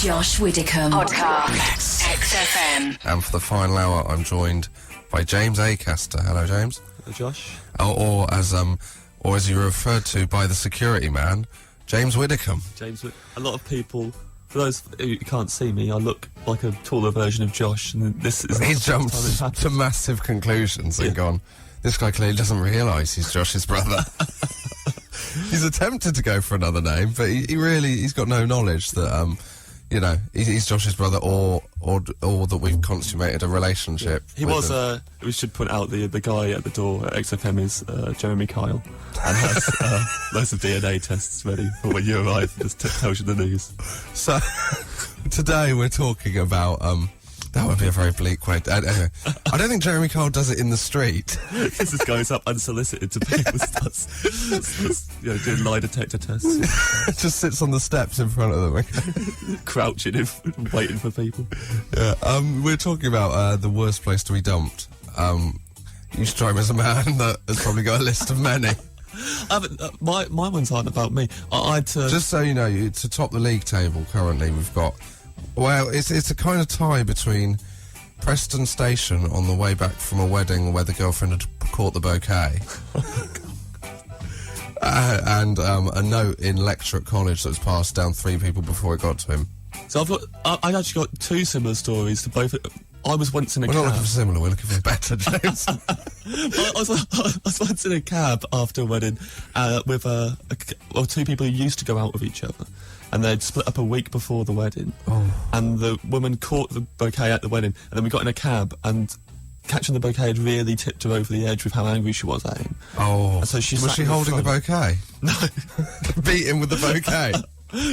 Josh Widdicombe Podcast. XFM. And for the final hour, I'm joined by James Acaster. Hello, James. Hello, Josh. Or as you were referred to by the security man, James Widdicombe. A lot of people, for those who can't see me, I look like a taller version of Josh, and this is... He's jumped to massive conclusions and gone, this guy clearly doesn't realise he's Josh's brother. He's attempted to go for another name, but he's got no knowledge that, he's Josh's brother or that we've consummated a relationship. He was, we should point out the guy at the door at XFM is Jeremy Kyle, and has loads of DNA tests ready for when you arrive. Just tells you the news. So, today we're talking about, that would be a very bleak way. Anyway, I don't think Jeremy Kyle does it in the street. This just goes up unsolicited to people, starts doing lie detector tests. Just sits on the steps in front of them, crouching and waiting for people. Yeah, we're talking about the worst place to be dumped. You strike me as a man that has probably got a list of many. My ones aren't about me. Just so you know, to top the league table currently, we've got. Well, it's a kind of tie between Preston Station on the way back from a wedding where the girlfriend had caught the bouquet, and a note in lecture at college that was passed down 3 people before it got to him. So I actually got 2 similar stories to both. I was once in a cab. We're not looking for similar, we're looking for better, James. I was once in a cab after a wedding with 2 people who used to go out with each other. And they'd split up a week before the wedding. Oh. And the woman caught the bouquet at the wedding. And then we got in a cab, and catching the bouquet had really tipped her over the edge with how angry she was at him. Oh. And so was she holding the bouquet? No. Beat him with the bouquet?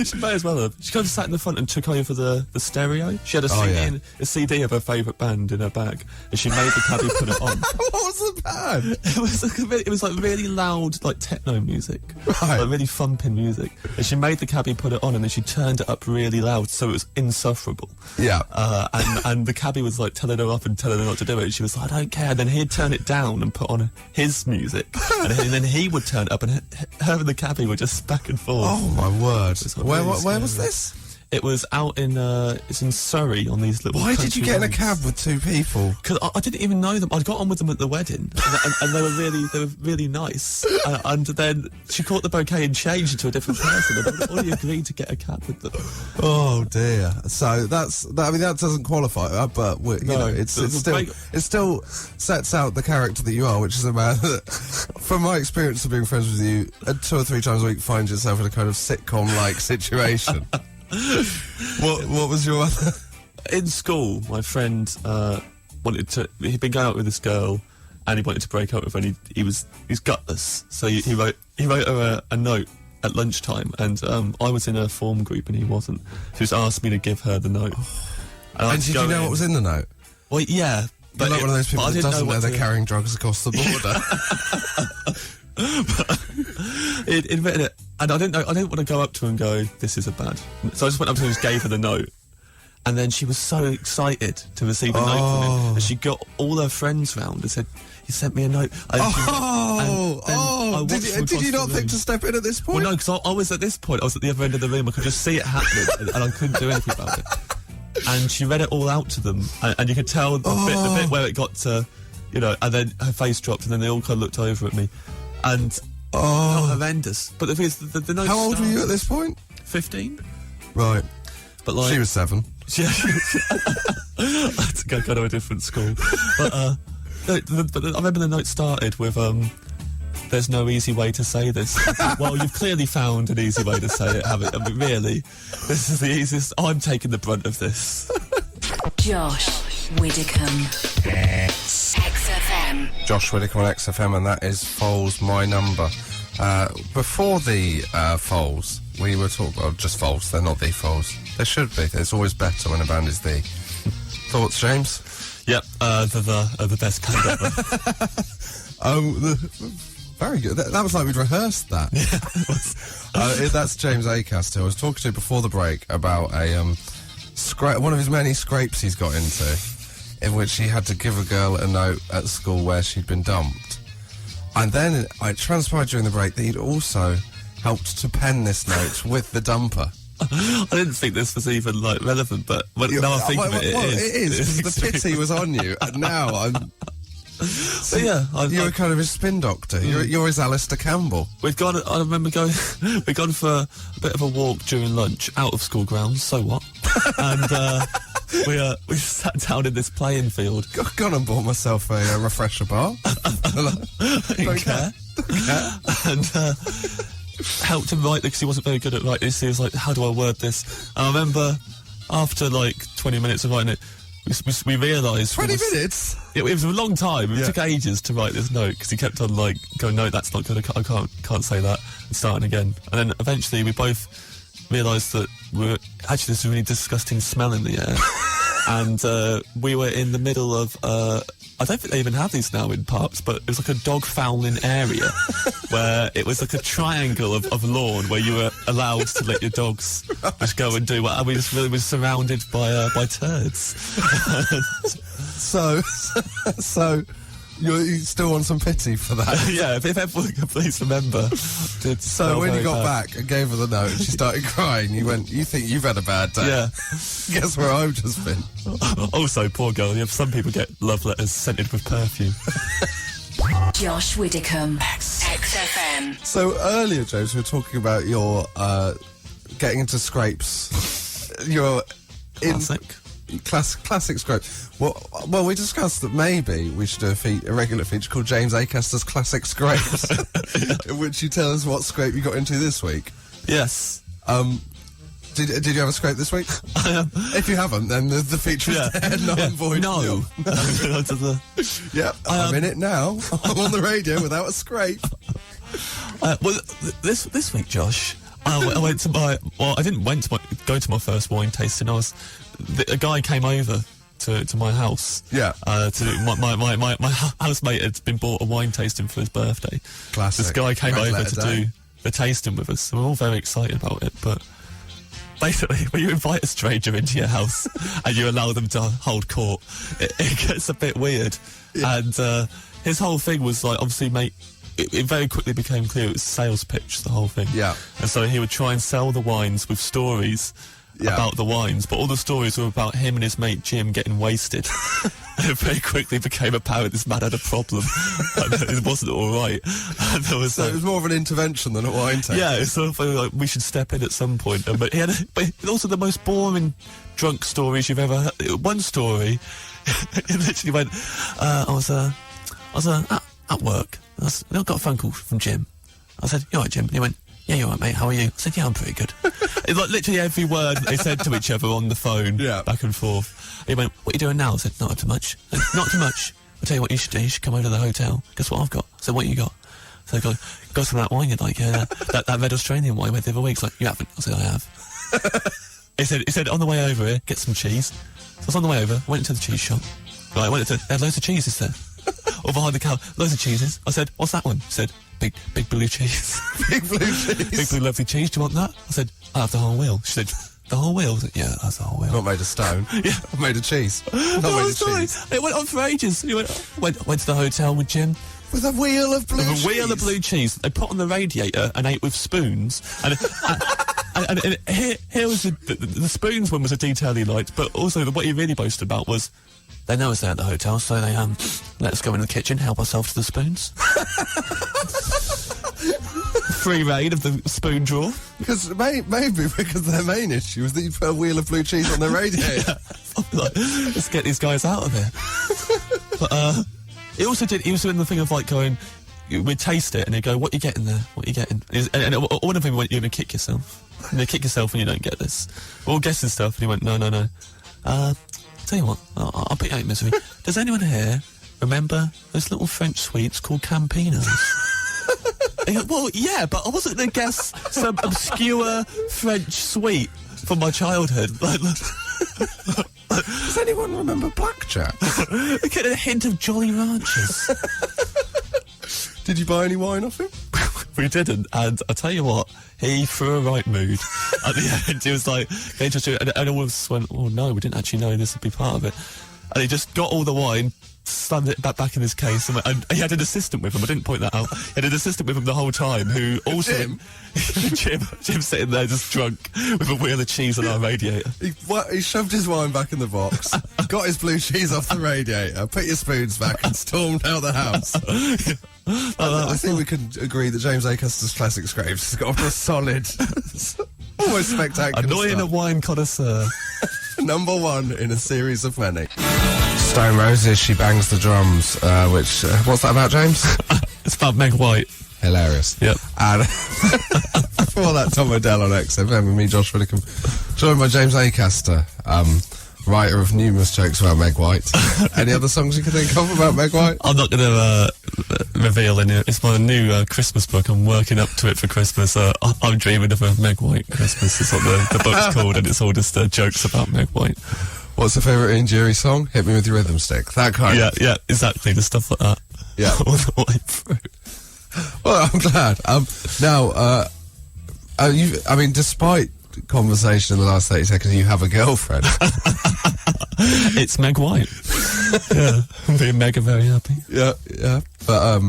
She may as well have. She kind of sat in the front and took over the stereo. She had a CD of her favourite band in her bag, and she made the cabbie put it on. What was the band? It was like really loud, like techno music, right. Like really thumping music. And she made the cabbie put it on, and then she turned it up really loud, so it was insufferable. Yeah. And the cabbie was like telling her off and telling her not to do it. And she was like, I don't care. And then he'd turn it down and put on his music, and then he would turn it up, and her and the cabbie were just back and forth. Oh my word. Where was this? It was out in it's in Surrey on these little. Why did you get in a cab with 2 people? Because I didn't even know them. I got on with them at the wedding, and they were really nice. And then she caught the bouquet and changed into a different person, and then only agreed to get a cab with them. Oh dear. So that doesn't qualify, but it still sets out the character that you are, which is a man that, from my experience of being friends with you, 2 or 3 times a week finds yourself in a kind of sitcom-like situation. What was your other? In school, my friend he'd been going out with this girl, and he wanted to break up with her, and he's gutless, so he wrote her a note at lunchtime, and I was in a form group and he wasn't, so he just asked me to give her the note. And did you know what was in the note? Well, yeah, but you're like one of those people that doesn't know they're carrying drugs across the border. He'd written it, and I didn't want to go up to her and go, this is a bad. So I just went up to her and just gave her the note, and then she was so excited to receive a note from him, and she got all her friends round and said, he sent me a note. Did you not think to step in at this point? Well, no, because I was at this point, I was at the other end of the room, I could just see it happening, and I couldn't do anything about it. And she read it all out to them, and you could tell the bit where it got to, and then her face dropped, and then they all kind of looked over at me, and horrendous. But the note. How old were you at this point? 15. Right. But like she was 7. Yeah. I had to go to a different school. But I remember the note started with there's no easy way to say this. Well, you've clearly found an easy way to say it, haven't you? I mean, really, this is the easiest. I'm taking the brunt of this. Josh Widdicombe. XFM. Josh Widdicombe on XFM, and that is Foals My Number. Before the Foals, we were talking about just Foals. They're not the Foals. They should be. It's always better when a band is the. Thoughts, James? Yep, the best band ever. Very good. That was like we'd rehearsed that. Yeah, that's James Acaster, who I was talking to before the break about one of his many scrapes he's got into, in which he had to give a girl a note at school where she'd been dumped. And then it transpired during the break that he'd also helped to pen this note with the dumper. I didn't think this was even like relevant, but now I think of it, it is. Because the pity was on you, and now I'm. So yeah, you're a kind of a spin doctor. You're his Alistair Campbell. We'd gone. I remember going. We'd gone for a bit of a walk during lunch, out of school grounds. So what? And we sat down in this playing field. Gone and bought myself a refresher bar. Don't care. And helped him write because he wasn't very good at writing this. He was like, "How do I word this?" And I remember after like 20 minutes of writing it, we realised 20 minutes. It was a long time. It took ages to write this note because he kept on like going, "No, that's not good. I can't say that." And starting again, and then eventually we both realised that actually there's a really disgusting smell in the air, and we were in the middle of. I don't think they even have these now in parks, but it was like a dog fouling area where it was like a triangle of lawn where you were allowed to let your dogs just go and do what. And we just really was surrounded by turds. So you still want some pity for that? Yeah, if everyone could please remember. So when you got back and gave her the note and she started crying, you went, "You think you've had a bad day?" Yeah. Guess where I've just been. Also, poor girl, some people get love letters scented with perfume. Josh Widdicombe, XFM. So earlier, James, we were talking about your getting into scrapes. Your classic scrape. Well, we discussed that maybe we should do a regular feature called James Acaster's Classic Scrapes, in which you tell us what scrape you got into this week. Yes. Did you have a scrape this week? If you haven't, then the feature is dead, and void. No. Yeah, I'm in it now. I'm on the radio without a scrape. This week, Josh, I went to my. Well, I didn't go to my first wine tasting. A guy came over to my house. Yeah. My housemate had been bought a wine tasting for his birthday. Classic. This guy came over to do the tasting with us. So we're all very excited about it, but basically, when you invite a stranger into your house and you allow them to hold court, it gets a bit weird. Yeah. And his whole thing was like, obviously, mate. It very quickly became clear it was a sales pitch, the whole thing. Yeah. And so he would try and sell the wines with stories about the wines, but all the stories were about him and his mate Jim getting wasted. And it very quickly became apparent this man had a problem. And it wasn't all right. And there was, it was more of an intervention than a wine tasting. Yeah, it's sort of like we should step in at some point. But he had also the most boring drunk stories you've ever heard. One story, he literally went, I was at work. I got a phone call from Jim. I said, "You all right, Jim?" And he went, "Yeah, you all right, mate? How are you?" I said, "Yeah, I'm pretty good." It's like literally every word they said to each other on the phone, back and forth. He went, "What are you doing now?" I said, "Not too much." Said, "Not too much. I'll tell you what you should do. You should come over to the hotel. Guess what I've got?" I said, "What you got?" So I got some of that wine you like, that red Australian wine I went the other week. He's like, "You haven't?" I said, "I have." He said, "On the way over here, get some cheese." So I was on the way over, went into the cheese shop. Right, they had loads of cheeses there. Or behind the counter, loads of cheeses. I said, "What's that one?" He said, Big blue cheese." Big blue cheese. Big blue lovely cheese. Do you want that? I said, "I'll have the whole wheel." She said, "The whole wheel?" I said, "Yeah, that's the whole wheel." Not made of stone. Yeah. Made of cheese. Not made of cheese. It went on for ages. He went to the hotel with Jim. With a wheel of blue cheese. With a wheel of blue cheese. They put on the radiator and ate with spoons. And here was the spoons one was a detail he liked, but also what he really boasted about was they know us there at the hotel, so they let us go in the kitchen, help ourselves to the spoons. Free reign of the spoon drawer. Because maybe because their main issue was that you put a wheel of blue cheese on their radiator. Like, let's get these guys out of here. But he was doing the thing of like going, we'd taste it and he'd go, "What you getting there? What you getting?" And one of them went, "You're going to kick yourself. You're going to kick yourself when you don't get this." We're all guessing stuff and he went, No. Tell you what, I'll put you out of misery. Does anyone here remember those little French sweets called Campinos? Well, yeah, but I wasn't going to guess some obscure French sweet from my childhood. Does anyone remember blackjack? Get a hint of Jolly Ranchers. Did you buy any wine off him? We didn't, and I tell you what, he threw a right mood. At the end, he was like, and all of us went, "Oh no, we didn't actually know this would be part of it." and he just got all the wine, slammed it back in his case, and he had an assistant with him. I didn't point that out. He had an assistant with him the whole time, who also Jim sitting there just drunk with a wheel of cheese on our radiator. He shoved his wine back in the box, got his blue cheese off the radiator, put your spoons back, and stormed out the house. I think we can agree that James Acaster's Classic Scrapes has got a solid, almost spectacular Annoying start. a wine connoisseur. Number 1 in a series of many. Stone Roses, She Bangs the Drums, which, what's that about, James? It's about Meg White. Hilarious. Yep. And before that, Tom Odell on XFM with me, Josh Whitcomb, joined by James Acaster, writer of numerous jokes about Meg White. Any other songs you can think of about Meg White? I'm not going to reveal any. It's my new Christmas book. I'm working up to it for Christmas. I'm dreaming of a Meg White Christmas. Is what the book's called, and it's all just jokes about Meg White. What's the favourite Ian Jury song? Hit Me With Your Rhythm Stick. That kind of. Yeah, exactly. The stuff like that. Yeah. All the way through. Well, I'm glad. I mean, despite conversation in the last 30 seconds, you have a girlfriend. It's Meg White. Yeah, I'm being mega very happy. Yeah. But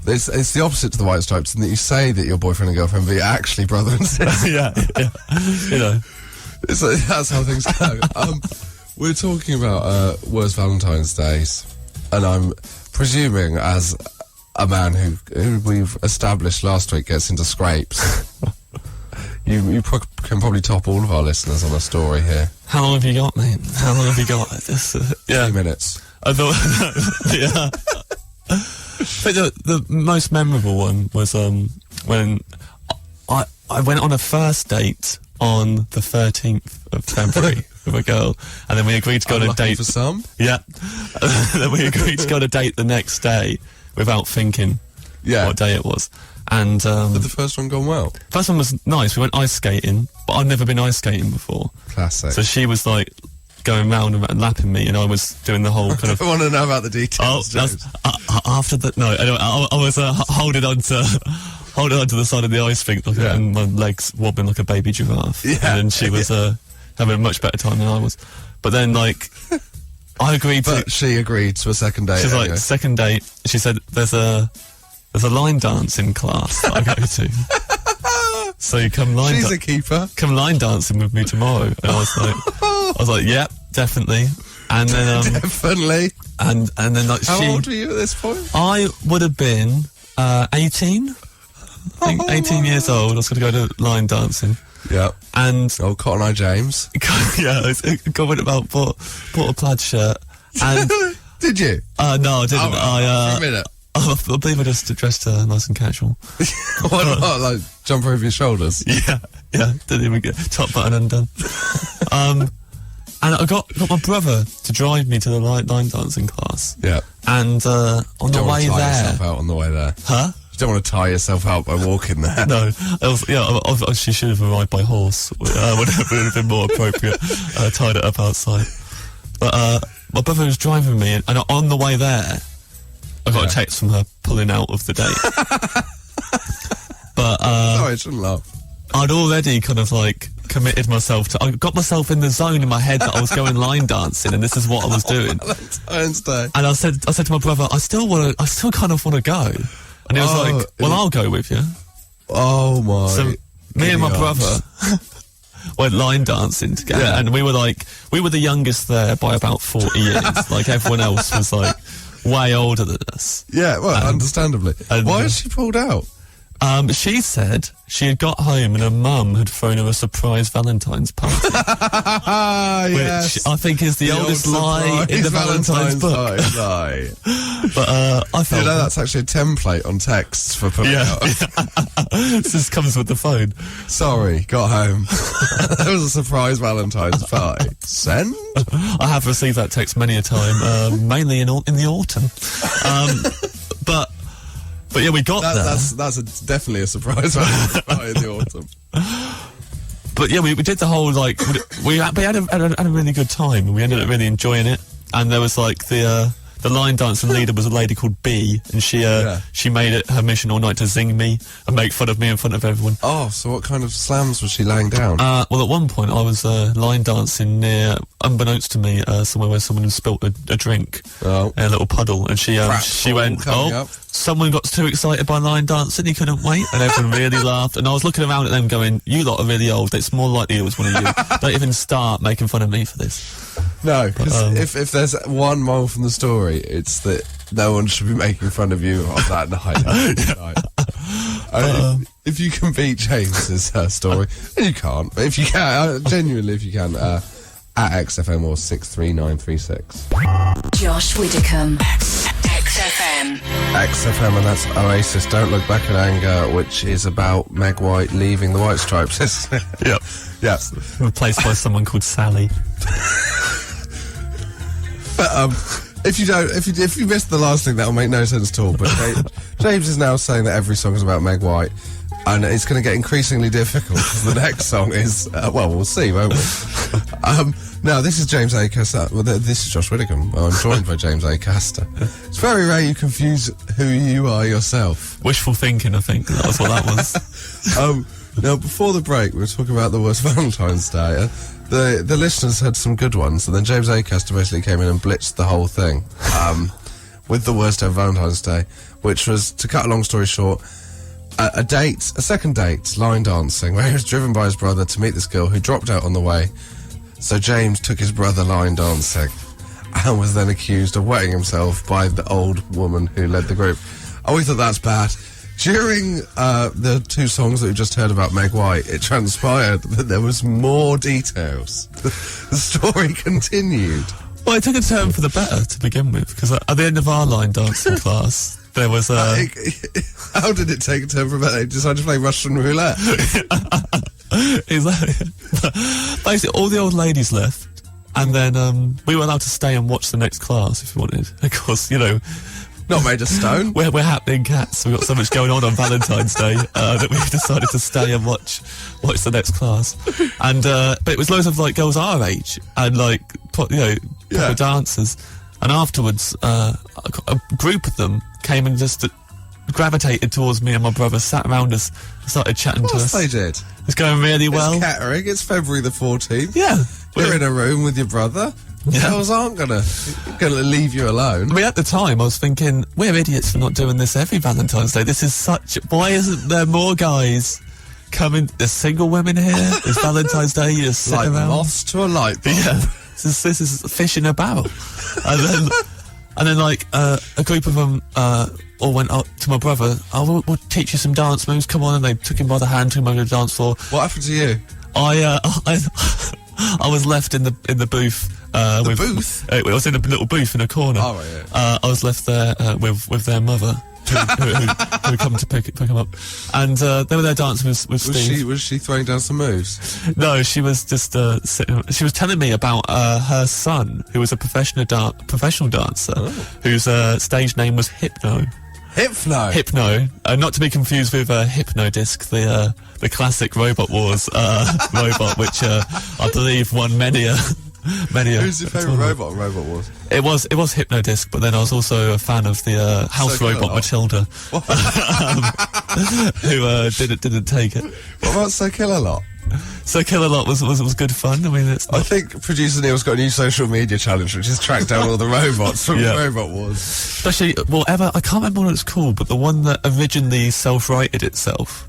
it's the opposite to the White Stripes in that you say that you're boyfriend and girlfriend, but you're actually brother and sister. yeah. You know. It's like, that's how things go. We're talking about worst Valentine's days, and I'm presuming, as a man who we've established last week gets into scrapes, you can probably top all of our listeners on a story here. How long have you got, mate? How long have you got? Just, 3 minutes. I thought, yeah. But the most memorable one was when I went on a first date on the 13th of February with a girl, and then we agreed to go on a date for some. Yeah. Then we agreed to go on a date the next day without thinking what day it was. And did the first one gone well? First one was nice. We went ice skating, but I'd never been ice skating before. Classic. So she was like going round and lapping me, and I was doing the whole kind of. I want to know about the details. After that, no. Anyway, I was holding on to the side of the ice rink, and my legs wobbling like a baby giraffe. Yeah. And then she was having a much better time than I was. But then, like, I agreed to. But she agreed to a second date. She's like, second date. She said, "There's a line dancing class that I go to. So you come line. She's a keeper. Come line dancing with me tomorrow." And I was like, "Yeah, definitely." And then definitely. And then like how old were you at this point? I would have been 18. I think 18 years old. I was going to go to line dancing. Yeah. And Cotton Eye James. Yeah, I went about bought a plaid shirt. And did you? No, I didn't. For a minute. I believe I just dressed nice and casual. Why not? Like jump over your shoulders? Yeah. Didn't even get top button undone. And I got my brother to drive me to the line dancing class. Yeah. And on the way there, yourself out on the way there. Huh? You don't want to tire yourself out by walking there. No, she should have arrived by horse. Would have been more appropriate. Tied it up outside. But my brother was driving me, and on the way there, I got a text from her pulling out of the date. But sorry, I shouldn't laugh. I'd already kind of like committed myself to. I got myself in the zone in my head that I was going line dancing, and this is what I was doing. Valentine's Day. And I said to my brother, I still kind of want to go. And he was like, "Well, I'll go with you." Oh my! So me and my brother went line dancing together, and we were the youngest there by about 40 years. Like everyone else was like way older than us. Yeah, well, understandably. Why has she pulled out? She said she had got home and her mum had thrown her a surprise Valentine's party. Yes. Which I think is the oldest lie in the Valentine's book. Lie. But I felt... that's actually a template on texts for putting out. This just comes with the phone. Sorry, got home. There was a surprise Valentine's party. Send? I have received that text many a time, mainly in the autumn. But yeah, we got there. That's definitely a surprise Valentine's party in the autumn. But yeah, we did the whole we had a really good time, and we ended up really enjoying it. And there was like the the line dancing leader was a lady called B, and she made it her mission all night to zing me and make fun of me in front of everyone. Oh, so what kind of slams was she laying down? Well, at one point I was line dancing near, unbeknownst to me, somewhere where someone had spilt a drink in a little puddle, and she went, someone got too excited by line dancing, he couldn't wait, and everyone really laughed, and I was looking around at them going, you lot are really old, it's more likely it was one of you. Don't even start making fun of me for this. No, because if there's one moral from the story, it's that no one should be making fun of you on that night. If you can beat James's story, and you can't, but if you can, genuinely, if you can, at XFM or 63936. Josh Widdicombe, XFM. XFM, and that's Oasis, Don't Look Back in Anger, which is about Meg White leaving the White Stripes, isn't it? Yep. Yeah. Replaced by someone called Sally. But if you missed the last thing, that'll make no sense at all. But James is now saying that every song is about Meg White, and it's going to get increasingly difficult because the next song is well, we'll see, won't we? Now, this is James Acaster. Well, this is Josh Widdicombe. I'm joined by James Acaster. It's very rare you confuse who you are yourself. Wishful thinking, I think. That was what that was. Now, before the break, we were talking about the worst Valentine's Day. The listeners had some good ones, and then James Acaster basically came in and blitzed the whole thing with the worst ever Valentine's Day, which was, to cut a long story short, a second date, line dancing, where he was driven by his brother to meet this girl who dropped out on the way. So James took his brother line dancing and was then accused of wetting himself by the old woman who led the group. Oh, we thought that's bad. During the two songs that we just heard about Meg White, it transpired that there was more details. The story continued. Well, it took a turn for the better to begin with, because at the end of our line dancing class, there was how did it take a turn for the better? They decided to play Russian roulette. Exactly. Basically, all the old ladies left, and then we were allowed to stay and watch the next class if we wanted. Of course, you know, not made of stone. We're happening cats. We've got so much going on Valentine's Day that we decided to stay and watch the next class. And but it was loads of like girls our age and like proper dancers. And afterwards, a group of them came and just gravitated towards me and my brother, sat around us, and started chatting to us. Of course they did. It's going really well. It's catering. It's February the 14th. Yeah. You're in a room with your brother. Yeah. Girls aren't gonna leave you alone. I mean, at the time, I was thinking, we're idiots for not doing this every Valentine's Day. This is why isn't there more guys coming? There's single women here. It's Valentine's Day. You just sit like around. moths to a light bulb. Yeah. This is fish in a barrel. And then like a group of them all went up to my brother. Oh, we'll teach you some dance moves. Come on, and they took him by the hand, took him over to the dance floor. What happened to you? I was left in the booth. Booth? I was in a little booth in a corner. Oh, right, I was left there with their mother, who come to pick him up, and they were there dancing with Steve. Was she throwing down some moves? No, she was just sitting. She was telling me about her son, who was a professional dancer, whose stage name was Hypno. Hypno, not to be confused with Hypnodisc, the classic Robot Wars robot, which I believe won many a. Who's your favourite robot on Robot Wars? It was Hypnodisc, but then I was also a fan of the house robot Matilda, who didn't take it. What about So Kill a Lot? So Kill a Lot was good fun. I mean, I think producer Neil's got a new social media challenge, which is track down all the robots from Robot Wars. Especially, I can't remember what it's called, but the one that originally self-righted itself.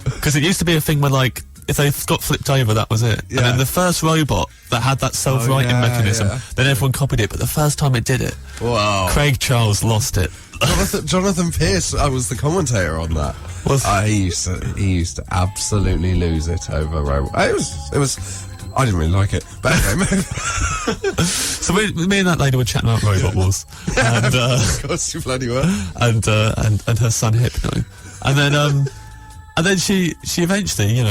Because it used to be a thing where, like, if they got flipped over, that was it. Yeah. And then the first robot that had that self-righting mechanism, then everyone copied it, but the first time it did it, Craig Charles lost it. Jonathan Pierce, I was the commentator on that. He used to absolutely lose it over robot. It was. I didn't really like it, but anyway. So me and that lady were chatting about Robot Wars, and of course you bloody were. And her son Hypno, and then she eventually,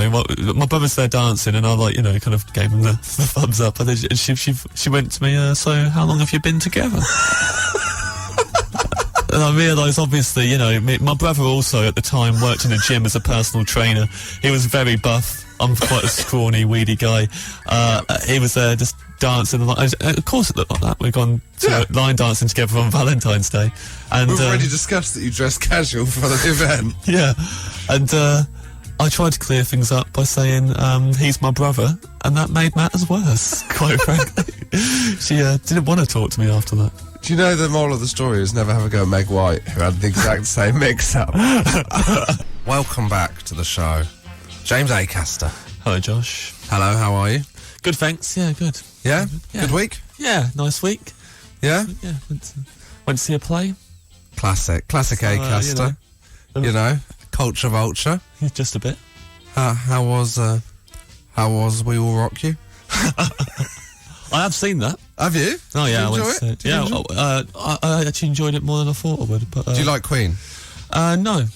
my brother's there dancing, and I kind of gave him the thumbs up, and then she went to me, so how long have you been together? And I realised, obviously, my brother also at the time worked in a gym as a personal trainer. He was very buff, I'm quite a scrawny, weedy guy. He was there just dancing. Of course it looked like that. We've gone to line dancing together on Valentine's Day. And we've already discussed that you dress casual for the event. Yeah. And I tried to clear things up by saying he's my brother, and that made matters worse, quite frankly. She didn't want to talk to me after that. Do you know the moral of the story is never have a go at Meg White, who had the exact same mix-up? Welcome back to the show. James Acaster. Hello, Josh. Hello, how are you? Good, thanks. Yeah, good. Yeah? Yeah. Good week? Yeah, nice week. Yeah? Yeah, went to see a play. Classic Acaster. You know, culture vulture. Just a bit. How was We Will Rock You? I have seen that. Have you? Oh yeah, Did you I went enjoy it? to, yeah. I actually enjoyed it more than I thought I would. But Do you like Queen? No.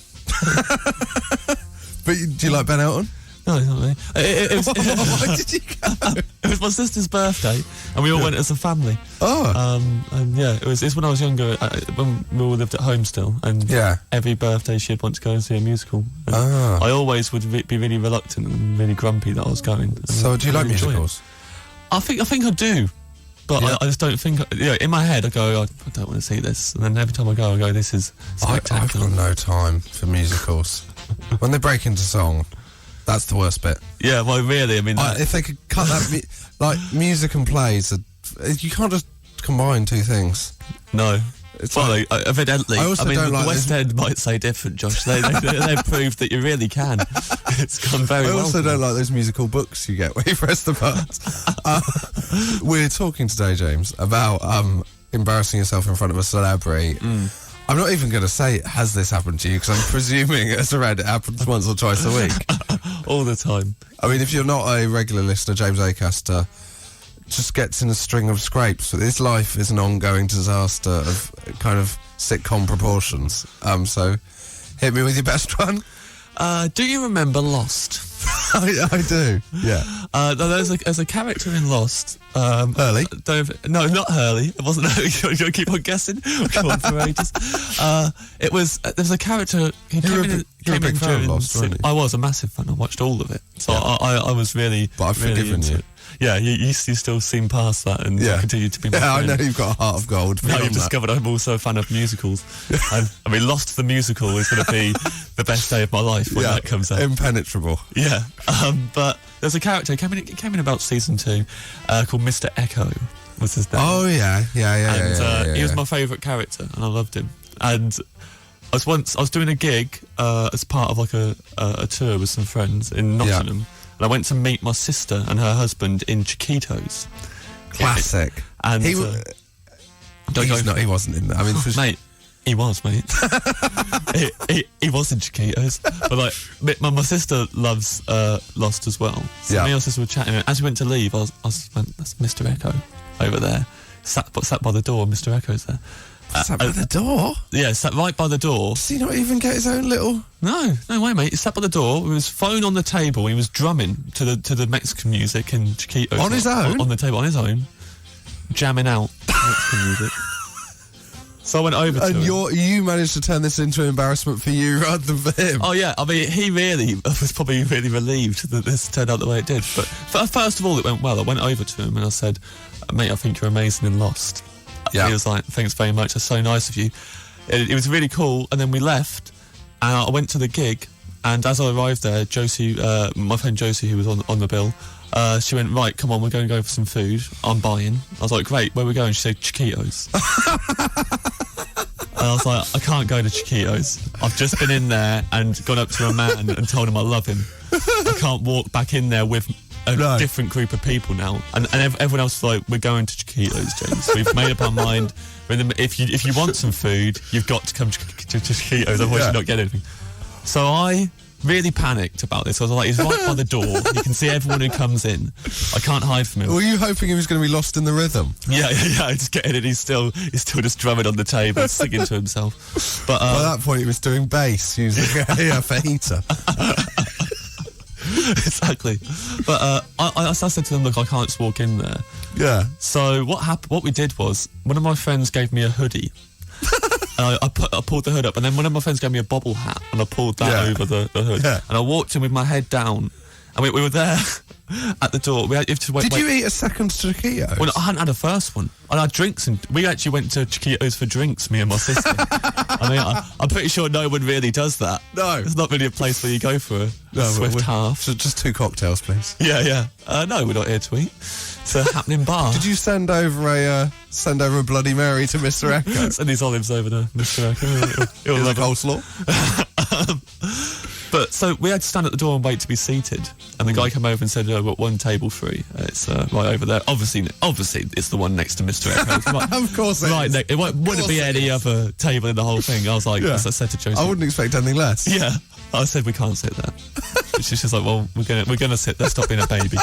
But do you like Ben Elton? No, not really. It was, Why did you go? it was my sister's birthday, and we all went as a family. Oh. And yeah, it's when I was younger, when we all lived at home still, and every birthday she'd want to go and see a musical. And I always would be really reluctant and really grumpy that I was going. So do you like musicals? I think I do, but I just don't think. In my head I go, I don't want to see this, and then every time I go, this is spectacular. I've got no time for musicals. When they break into song, that's the worst bit. Yeah, well, really, I mean, if they could cut that, like music and plays, you can't just combine two things. No. It's well, evidently. I also don't like the West End might say different, Josh. They've proved that you really can. It's gone very well. I also don't like those musical books you get where you press the buttons. We're talking today, James, about embarrassing yourself in front of a celebrity. I'm not even going to say, has this happened to you? Because I'm presuming as a red it happens once or twice a week. All the time. I mean, if you're not a regular listener, James Acaster just gets in a string of scrapes. His life is an ongoing disaster of kind of sitcom proportions. So, hit me with your best one. Do you remember Lost? I do. Yeah. There's a character in Lost. Hurley? No, not Hurley. It wasn't Hurley. You'll keep on guessing. Come on for ages. There was a character. He You're a big fan of Lost, weren't you? I was a massive fan. I watched all of it. So I was really. But I've really forgiven you. Yeah, you still seem past that and continue to be my friend. I know you've got a heart of gold. Now you've discovered I'm also a fan of musicals. I mean, Lost the musical is going to be the best day of my life when that comes out. Impenetrable. Yeah, but there's a character came in about season 2 called Mr. Echo was his name. Oh yeah. And he was my favourite character, and I loved him. And I was doing a gig as part of like a tour with some friends in Nottingham. Yeah. And I went to meet my sister and her husband in Chiquitos. Classic. And he wasn't in there. I mean, mate, he was, mate. he was in Chiquitos. But like, my sister loves Lost as well. So me and my sister were chatting. And as we went to leave, I was went, that's Mr. Echo over there. Sat by the door. Mr. Echo's there. Sat by the door? Yeah, sat right by the door. Does he not even get his own little... No way, mate. He sat by the door with his phone on the table. He was drumming to the Mexican music in Chiquitos. On his own? On the table, on his own. Jamming out Mexican music. So I went over to him. And you managed to turn this into an embarrassment for you rather than for him. Oh, yeah. I mean, he really was probably really relieved that this turned out the way it did. But first of all, it went well. I went over to him and I said, mate, I think you're amazing in Lost. Yeah. He was like, thanks very much, that's so nice of you. It was really cool, and then we left, and I went to the gig, and as I arrived there, Josie, my friend Josie, who was on the bill, she went, right, come on, we're going to go for some food, I'm buying. I was like, great, where are we going? She said, Chiquitos. And I was like, I can't go to Chiquitos. I've just been in there and gone up to a man and told him I love him. I can't walk back in there with a different group of people now, and everyone else is like, we're going to Chiquitos, James. We've made up our mind. If you want some food, you've got to come to Chiquitos, otherwise you're not getting anything. So I really panicked about this. I was like, he's right by the door. You can see everyone who comes in. I can't hide from him. Were you hoping he was going to be lost in the rhythm? Yeah. I just get in and he's still just drumming on the table, singing to himself. But by that point, he was doing bass using a fajita. Exactly. But I said to them, look, I can't just walk in there. Yeah. So what we did was, one of my friends gave me a hoodie. And I pulled the hood up, and then one of my friends gave me a bobble hat, and I pulled that over the hood. Yeah. And I walked in with my head down, And we were there at the door. We had to wait. Did you eat a second Chiquitos? Well, I hadn't had a first one. I had drinks, and we actually went to Chiquitos for drinks, me and my sister. I mean, I'm pretty sure no one really does that. No. It's not really a place where you go for a swift half. So just 2 cocktails, please. Yeah. No, we're not here to eat. It's a happening bar. Did you send over a Bloody Mary to Mr. Echo? Send these olives over to Mr. Echo. He'll love coleslaw. But so we had to stand at the door and wait to be seated, and the guy came over and said, "I've got 1 table free. It's right over there. Obviously, it's the one next to Mr. Echo. Right, of course, it wouldn't be any other table in the whole thing." I was like, as I said to Josie, I wouldn't expect anything less. Yeah, I said we can't sit there. She's just like, "Well, we're gonna sit there. Stop being a baby."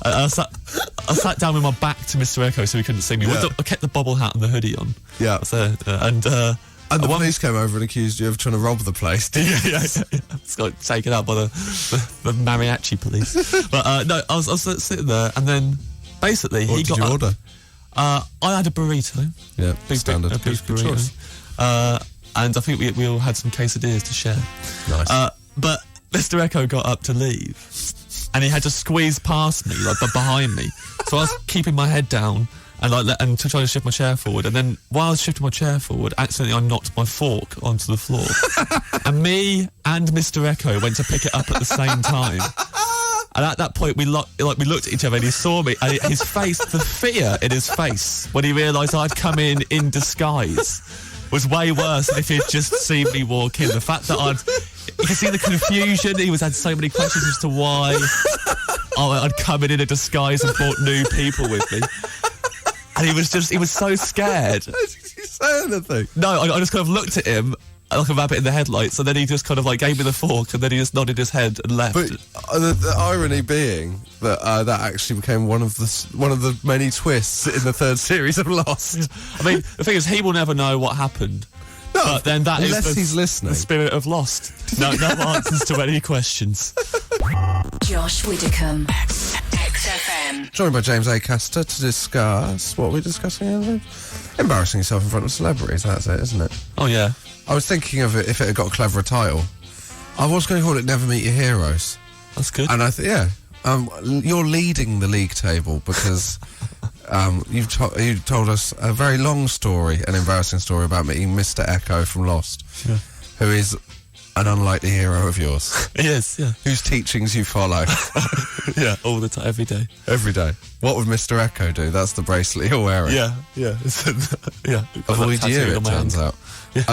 I sat down with my back to Mr. Echo so he couldn't see me. I kept the bobble hat and the hoodie on. Yeah, and the police came over and accused you of trying to rob the place. Yeah. It's got taken out by the mariachi police. But no, I was sitting there, and then basically What he did got you up. order? I had a burrito. Yeah, Big standard. A big Good burrito. choice. And I think we all had some quesadillas to share. Nice. But Mr. Echo got up to leave, and he had to squeeze past me, like behind me. So I was keeping my head down and to try to shift my chair forward. And then while I was shifting my chair forward, accidentally I knocked my fork onto the floor. And me and Mr. Echo went to pick it up at the same time. And at that point, we looked at each other, and he saw me, and his face, the fear in his face when he realised I'd come in disguise was way worse than if he'd just seen me walk in. The fact that you can see the confusion. He had so many questions as to why I'd come in a disguise and brought new people with me. And he was so scared. Did you say anything? No, I just kind of looked at him like a rabbit in the headlights, and then he just kind of like gave me the fork, and then he just nodded his head and left. But the irony being that that actually became one of the many twists in the 3rd series of Lost. I mean, the thing is, he will never know what happened. No, but then that is unless he's listening. The spirit of Lost. No answers to any questions. Josh Widdicombe, XFM. Joined by James Acaster to discuss what we're discussing. Embarrassing yourself in front of celebrities, that's it, isn't it? Oh, yeah. I was thinking of it if it had got a cleverer title. I was going to call it Never Meet Your Heroes. That's good. And you're leading the league table because you told us a very long story, an embarrassing story about meeting Mr. Echo from Lost, who is an unlikely hero of yours. He is, yeah. Whose teachings you follow. Yeah, all the time, every day. Every day. What would Mr. Echo do? That's the bracelet you're wearing. Yeah. Yeah. Avoid you, it turns out. Yeah.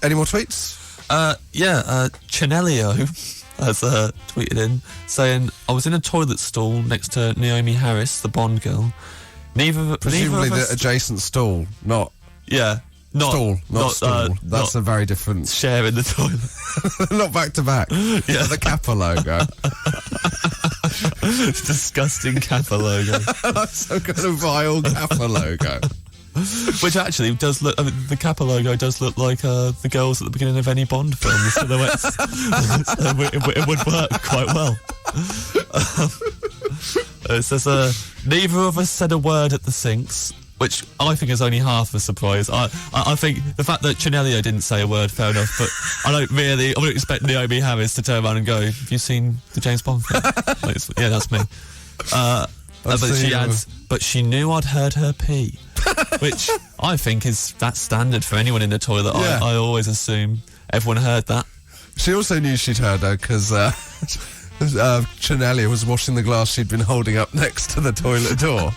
Any more tweets? Chanelio has tweeted in saying, "I was in a toilet stall next to Naomi Harris, the Bond girl. Presumably neither of us the adjacent stall, not... Yeah. Stall. That's a very different... Share in the toilet. Not back to back. Yeah. The Kappa logo. Disgusting Kappa logo. Like some kind of vile Kappa logo. Which actually does look... I mean, the Kappa logo does look like the girls at the beginning of any Bond film, the silhouettes. So it would work quite well. It says, neither of us said a word at the sinks, which I think is only half a surprise. I think the fact that Chanelio didn't say a word, fair enough, but I wouldn't expect Naomi Harris to turn around and go, "Have you seen the James Bond film?" Yeah, that's me. But she adds, "But she knew I'd heard her pee," which I think that's standard for anyone in the toilet. Yeah. I always assume everyone heard that. She also knew she'd heard her because Chanelio was washing the glass she'd been holding up next to the toilet door.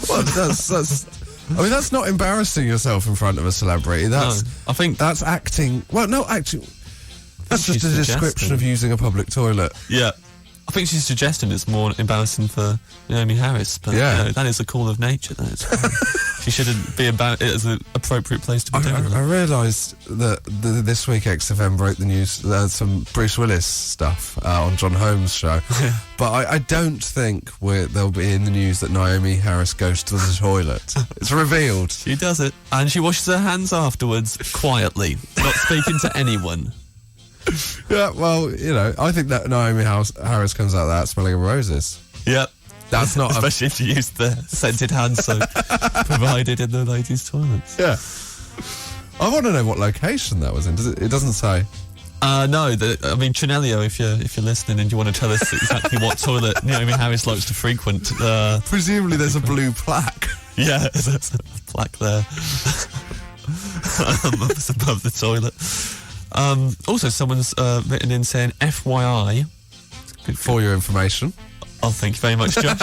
Well, that's not embarrassing yourself in front of a celebrity. I think that's acting. Well, no, actually, that's just a description of using a public toilet. Yeah. I think she's suggesting it's more embarrassing for Naomi Harris, but that is a call of nature. She shouldn't be about it as an appropriate place to be doing it. I realised that this week XFM broke the news, some Bruce Willis stuff on John Holmes' show, but I don't think they'll be in the news that Naomi Harris goes to the toilet. It's revealed. She does it, and she washes her hands afterwards, quietly, not speaking to anyone. Yeah, well, I think that Naomi Harris comes out of that smelling of roses. Yep. That's not... Especially if you use the scented hand soap provided in the ladies' toilets. Yeah. I want to know what location that was in. It doesn't say. No, Trinelio, if you're listening and you want to tell us exactly what toilet Harris likes to frequent. Presumably there's a blue plaque. Yeah, there's a plaque there. It's above the toilet. Also, someone's written in saying FYI. For your information. Oh, thank you very much, Josh.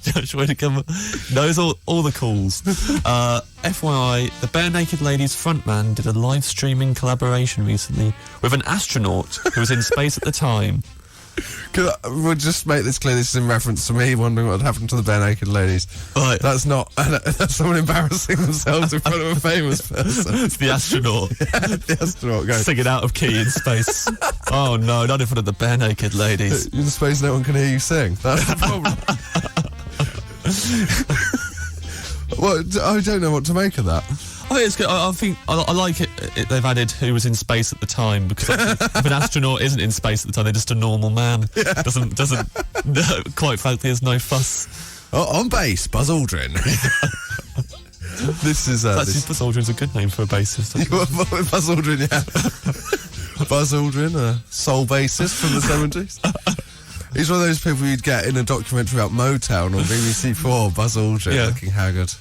Josh Whittaker knows all the calls. FYI, the Bare Naked Ladies frontman did a live streaming collaboration recently with an astronaut who was in space at the time. We'll just make this clear. This is in reference to me wondering what happened to the Bare Naked Ladies. Right. That's someone embarrassing themselves in front of a famous person. It's the astronaut. Yeah, the astronaut going singing out of key in space. Oh no, not in front of the Bare Naked Ladies. In space, no one can hear you sing. That's the problem. Well, I don't know what to make of that. I think it's good. I think I like it. They've added who was in space at the time, because if an astronaut isn't in space at the time, they're just a normal man. Yeah. Doesn't quite frankly, there's no fuss. On bass, Buzz Aldrin. This is Buzz Aldrin's a good name for a bassist. Buzz Aldrin, yeah. Buzz Aldrin, a soul bassist from the 70s. He's one of those people you'd get in a documentary about Motown or BBC4, Buzz Aldrin, looking haggard.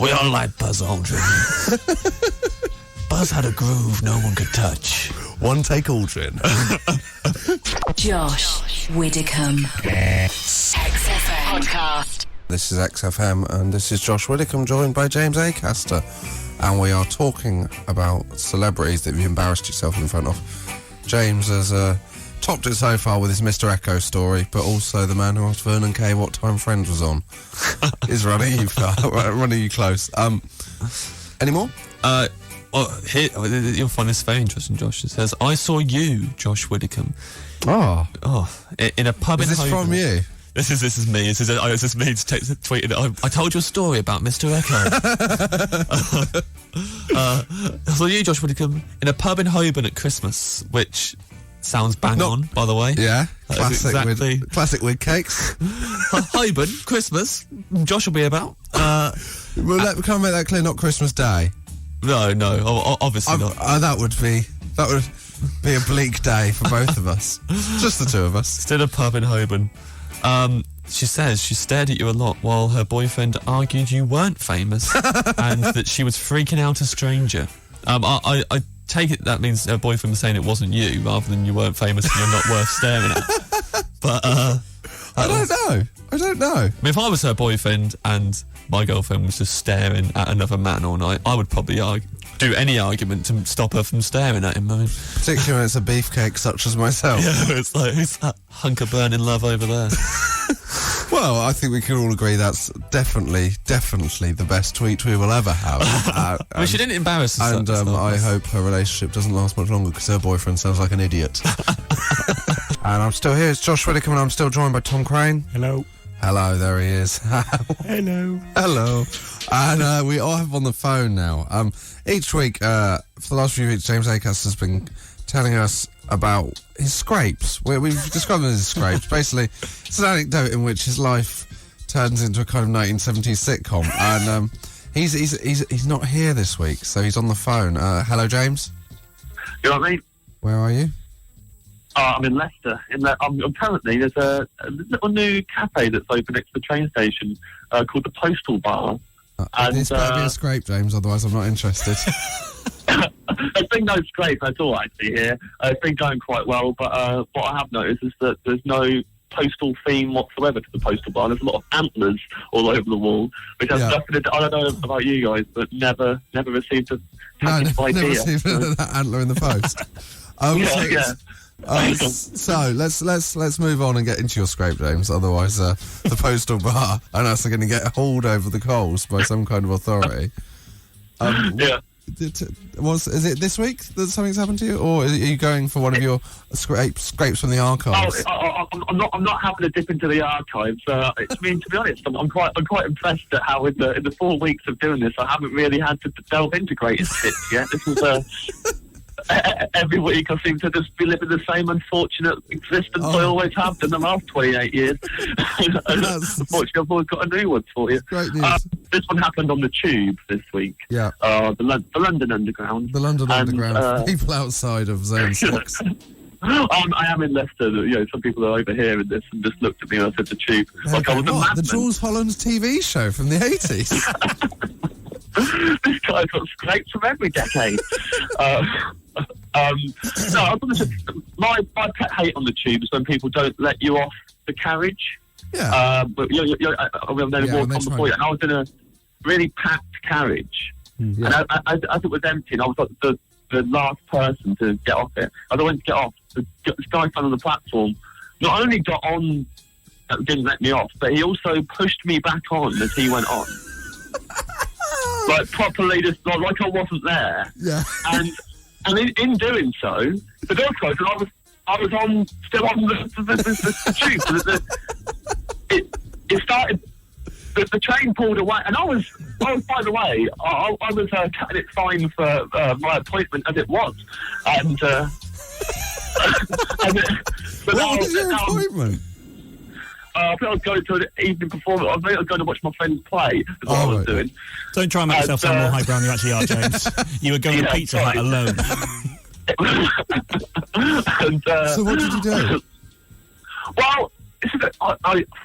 We all like Buzz Aldrin. Buzz had a groove no one could touch. One take Aldrin. Josh Widdicombe. XFM Podcast. This is XFM and this is Josh Widdicombe, joined by James Acaster. And we are talking about celebrities that you've embarrassed yourself in front of. James has topped it so far with his Mr. Echo story, but also the man who asked Vernon Kay what time Friends was on is running you close. Any more? You'll find this very interesting, Josh. It says, I saw you, Josh Widdicombe. Oh, in a pub in Holborn. Is this from you? This is me. This is me tweeting. I told you a story about Mr. Echo. I saw you, Josh Widdicombe, in a pub in Holborn at Christmas, which sounds bang on, by the way. Yeah, classic wig cakes. Holborn, Christmas. Josh will be about. Can't make that clear. Not Christmas Day. No, obviously not. That would be a bleak day for both of us. Just the two of us. Still a pub in Holborn. She says she stared at you a lot while her boyfriend argued you weren't famous and that she was freaking out a stranger. I take it that means her boyfriend was saying it wasn't you rather than you weren't famous and you're not worth staring at. But I don't know. I mean, if I was her boyfriend and my girlfriend was just staring at another man all night, I would probably do any argument to stop her from staring at him. I mean, particularly when it's a beefcake such as myself. Yeah, it's like, who's that hunk of burning love over there? Well, I think we can all agree that's definitely the best tweet we will ever have. I mean, she didn't embarrass us. And I hope her relationship doesn't last much longer because her boyfriend sounds like an idiot. And I'm still here. It's Josh Widdicombe and I'm still joined by Tom Crane. Hello. Hello, there he is. Hello. Hello. And we all have on the phone now. Each week, for the last few weeks, James Acaster has been telling us about his scrapes. We've described them as his scrapes. Basically, it's an anecdote in which his life turns into a kind of 1970s sitcom. And he's not here this week, so he's on the phone. Hello, James. You know what I mean? Where are you? I'm in Leicester. Apparently, there's a little new cafe that's open next to the train station called the Postal Bar. This better be a scrape, James, otherwise I'm not interested. There's been no scrape at all, actually, here. It's been going quite well, but what I have noticed is that there's no postal theme whatsoever to the Postal Bar. There's a lot of antlers all over the wall, which has nothing to do. I don't know about you guys, but never received a idea. Never received that antler in the post. So let's move on and get into your scrape, James. Otherwise, the Postal Bar and us are going to get hauled over the coals by some kind of authority. Is it this week that something's happened to you, or are you going for one of your scrapes from the archives? I'm not having to dip into the archives. I mean, to be honest, I'm quite impressed at how in the 4 weeks of doing this, I haven't really had to delve into greatest hits yet. This was every week I seem to just be living the same unfortunate existence I always have in the last 28 years. Unfortunately, I've always got a new one for you. Great news. This one happened on the Tube this week. Yeah. The London Underground. The London Underground. People outside of Zone 6. I am in Leicester. Some people are overhearing this and just looked at me and I said the Tube. Like I was a madman. The Jules Holland TV show from the 80s. This guy's got scrapes from every decade. No, I was going to say, my pet hate on the Tube is when people don't let you off the carriage. Yeah. But you're then walk on before you, and I was in a really packed carriage, and as it was emptying, I was like the last person to get off it. As I went to get off, this guy found on the platform not only got on, didn't let me off, but he also pushed me back on as he went on. Like properly, just like I wasn't there. Yeah. And in doing so, the door closed, and I was still on the tube. It started. The train pulled away, and I was by the way, I was cutting it fine for my appointment as it was, and. What was your appointment? I think I was going to an evening performance. I think I was going to watch my friends play. That's what I was doing. Don't try and make yourself sound more highbrow than you actually are, James. You were going to Pizza Hut alone. And, so what did you do? Well,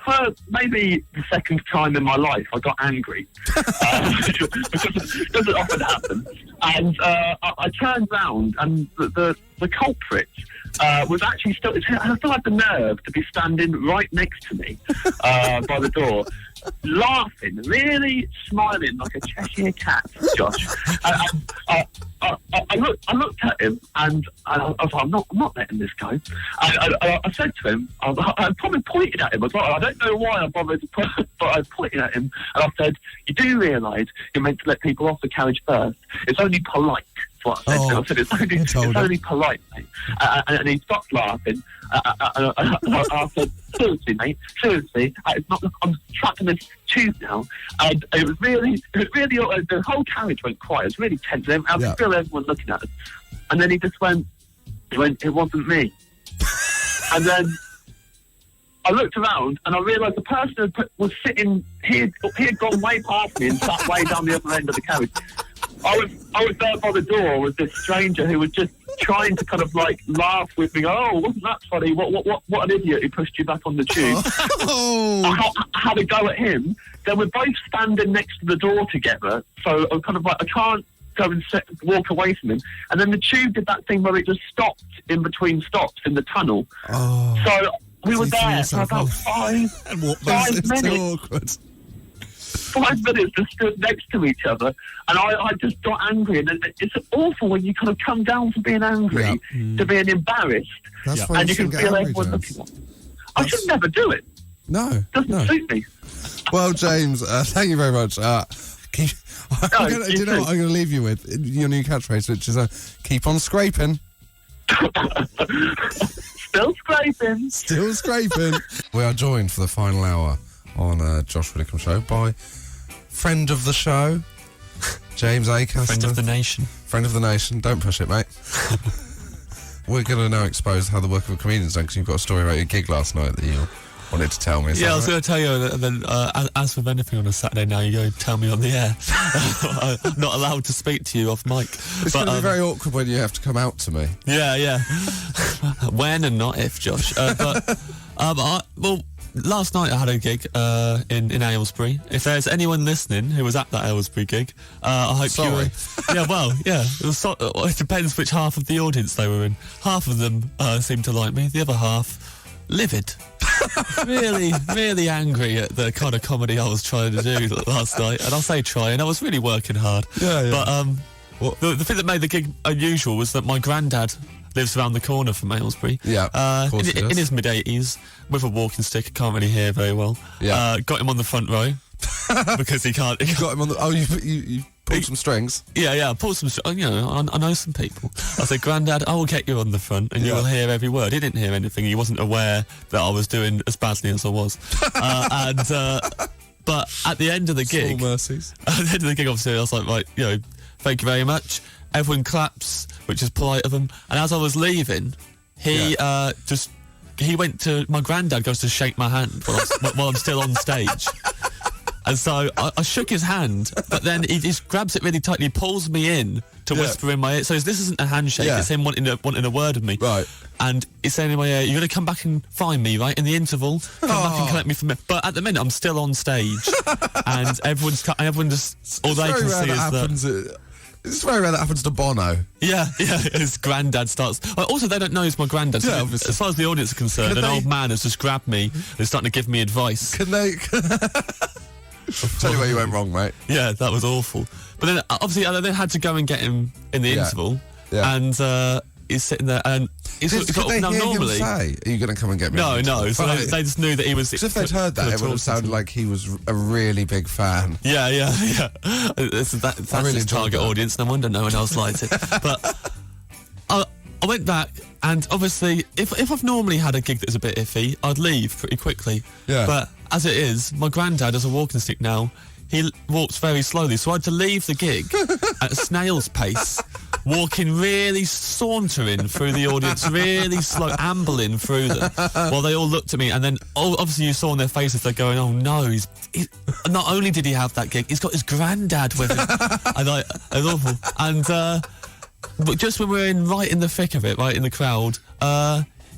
for maybe the second time in my life, I got angry. Because it doesn't often happen. And I turned round, and the culprit was actually still had the nerve to be standing right next to me by the door, laughing, really smiling like a Cheshire cat, Josh. I looked at him and I was like, I'm not letting this go. I said to him, I probably pointed at him. I was like, I don't know why I bothered, but I pointed at him and I said, you do realise you're meant to let people off the carriage first. It's only polite. What I said. It's only polite, mate. And he stopped laughing. I said, seriously, mate, seriously, it's not. I'm trapped in this tube now, and it was really. The whole carriage went quiet. It was really tense. I could feel everyone looking at us, and then he just went. It wasn't me. And then I looked around and I realised the person was sitting. He had gone way past me and sat way down the other end of the carriage. I was there by the door with this stranger who was just trying to kind of like laugh with me. Oh, wasn't that funny? What an idiot who pushed you back on the tube. I had a go at him. Then we're both standing next to the door together. So I'm kind of like, I can't go and walk away from him. And then the tube did that thing where it just stopped in between stops in the tunnel. Oh, so we were there for about 5 minutes. So awkward. 5 minutes just stood next to each other, and I just got angry. And it's awful when you kind of come down from being angry to being embarrassed, and you can feel everyone looking at you. I should never do it. No, doesn't suit me. Well, James, thank you very much. I'm going to leave you with your new catchphrase, which is keep on scraping. Still scraping. Still scraping. We are joined for the final hour on Josh Widdicombe Show by friend of the show, James Acaster. Friend of the nation. Friend of the nation. Don't push it, mate. We're going to now expose how the work of a comedian's done, because you've got a story about your gig last night that you wanted to tell me. Yeah, I was going to tell you, and then as with anything on a Saturday now, you're going to tell me on the air. I'm not allowed to speak to you off mic. It's going to be very awkward when you have to come out to me. Yeah. When and not if, Josh. Last night I had a gig in Aylesbury. If there's anyone listening who was at that Aylesbury gig, I hope you were. It depends which half of the audience they were in. Half of them seemed to like me. The other half, livid. really, really angry at the kind of comedy I was trying to do last night. And I'll say trying, I was really working hard. Yeah. But the thing that made the gig unusual was that my granddad lives around the corner from Aylesbury. Yeah, of course in his mid-80s, with a walking stick. I can't really hear very well. Yeah. Got him on the front row because he can't. You got him on the. Oh, you pulled some strings. Yeah. Pulled some. I know some people. I said, Grandad, I will get you on the front, and you will hear every word. He didn't hear anything. He wasn't aware that I was doing as badly as I was. But at the end of the gig, small mercies. At the end of the gig, obviously, I was like, right, thank you very much. everyone claps, which is polite of them. And as I was leaving, he went to, my granddad goes to shake my hand while I'm still on stage. And so I shook his hand, but then he just grabs it really tightly, pulls me in to whisper in my ear. So this isn't a handshake, it's him wanting a word of me. Right. And he's saying in my ear, you're going to come back and find me, right? In the interval, come back and collect me from me. But at the minute, I'm still on stage. And everyone just, all they can see is that... It's very rare that happens to Bono. Yeah, his granddad starts... Also, they don't know he's my granddad. So as far as the audience are concerned, old man has just grabbed me and is starting to give me advice. Can they... Tell you where you went wrong, mate. Yeah, that was awful. But then, obviously, they had to go and get him in the interval. Yeah. And he's sitting there and... Could they hear him say, are you going to come and get me? No. So they just knew that he was... If they'd heard that, it would have sounded like he was a really big fan. Yeah. That's his target audience. No wonder no one else liked it. But I went back, and obviously, if I've normally had a gig that was a bit iffy, I'd leave pretty quickly. Yeah. But as it is, my granddad has a walking stick now. He walks very slowly, so I had to leave the gig at a snail's pace, sauntering through the audience, really slow, ambling through them, while they all looked at me, and then obviously you saw on their faces they're going, oh no, he's not only did he have that gig, he's got his granddad with him. And it was awful. And but just when we're right in the thick of it, right in the crowd,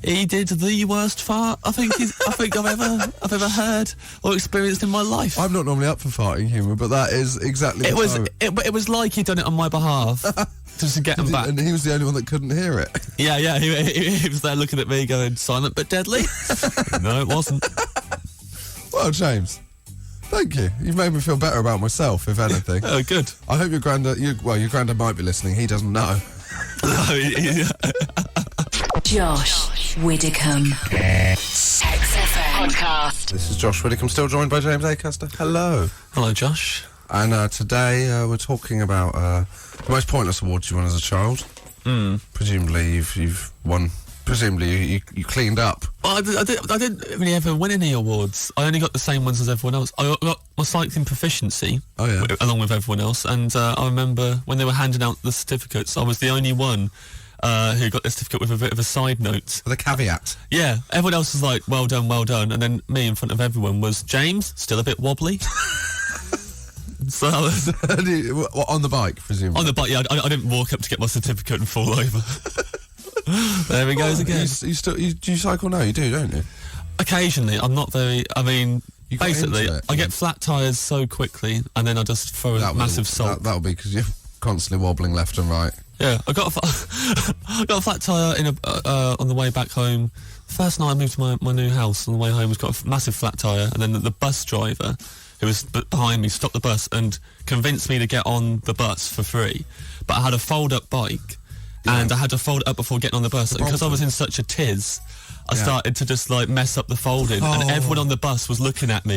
he did the worst fart I think I've ever heard or experienced in my life. I'm not normally up for farting humour, but that is exactly it was like he'd done it on my behalf just to get him back. And he was the only one that couldn't hear it. Yeah, he was there looking at me going, silent but deadly. No, it wasn't. Well, James, thank you. You've made me feel better about myself, if anything. Oh, good. I hope your granddad might be listening. He doesn't know. Josh Widdicombe. XFM Podcast. This is Josh Widdicombe, still joined by James Acaster. Hello. Hello, Josh. And today we're talking about the most pointless awards you won as a child. Presumably you've won. Presumably you cleaned up. Well, I didn't really ever win any awards. I only got the same ones as everyone else. I got my cycling proficiency, along with everyone else. And I remember when they were handing out the certificates, I was the only one who got the certificate with a bit of a side note. With a caveat. Yeah, everyone else was like, well done, and then me in front of everyone was, James, still a bit wobbly. So I was... on the bike, presumably? On the bike, yeah. I didn't walk up to get my certificate and fall over. There he goes again. Do you cycle now? You do, don't you? Occasionally. I'm not very... I mean, basically, I get flat tyres so quickly, and then I just throw a massive salt. That'll be because you're constantly wobbling left and right. Yeah, I got a flat tyre on the way back home. First night I moved to my new house, on the way home, was got a massive flat tyre, and then the bus driver, who was behind me, stopped the bus and convinced me to get on the bus for free. But I had a fold-up bike, and I had to fold it up before getting on the bus. Because I was in such a tiz, I started to just, mess up the folding, and everyone on the bus was looking at me,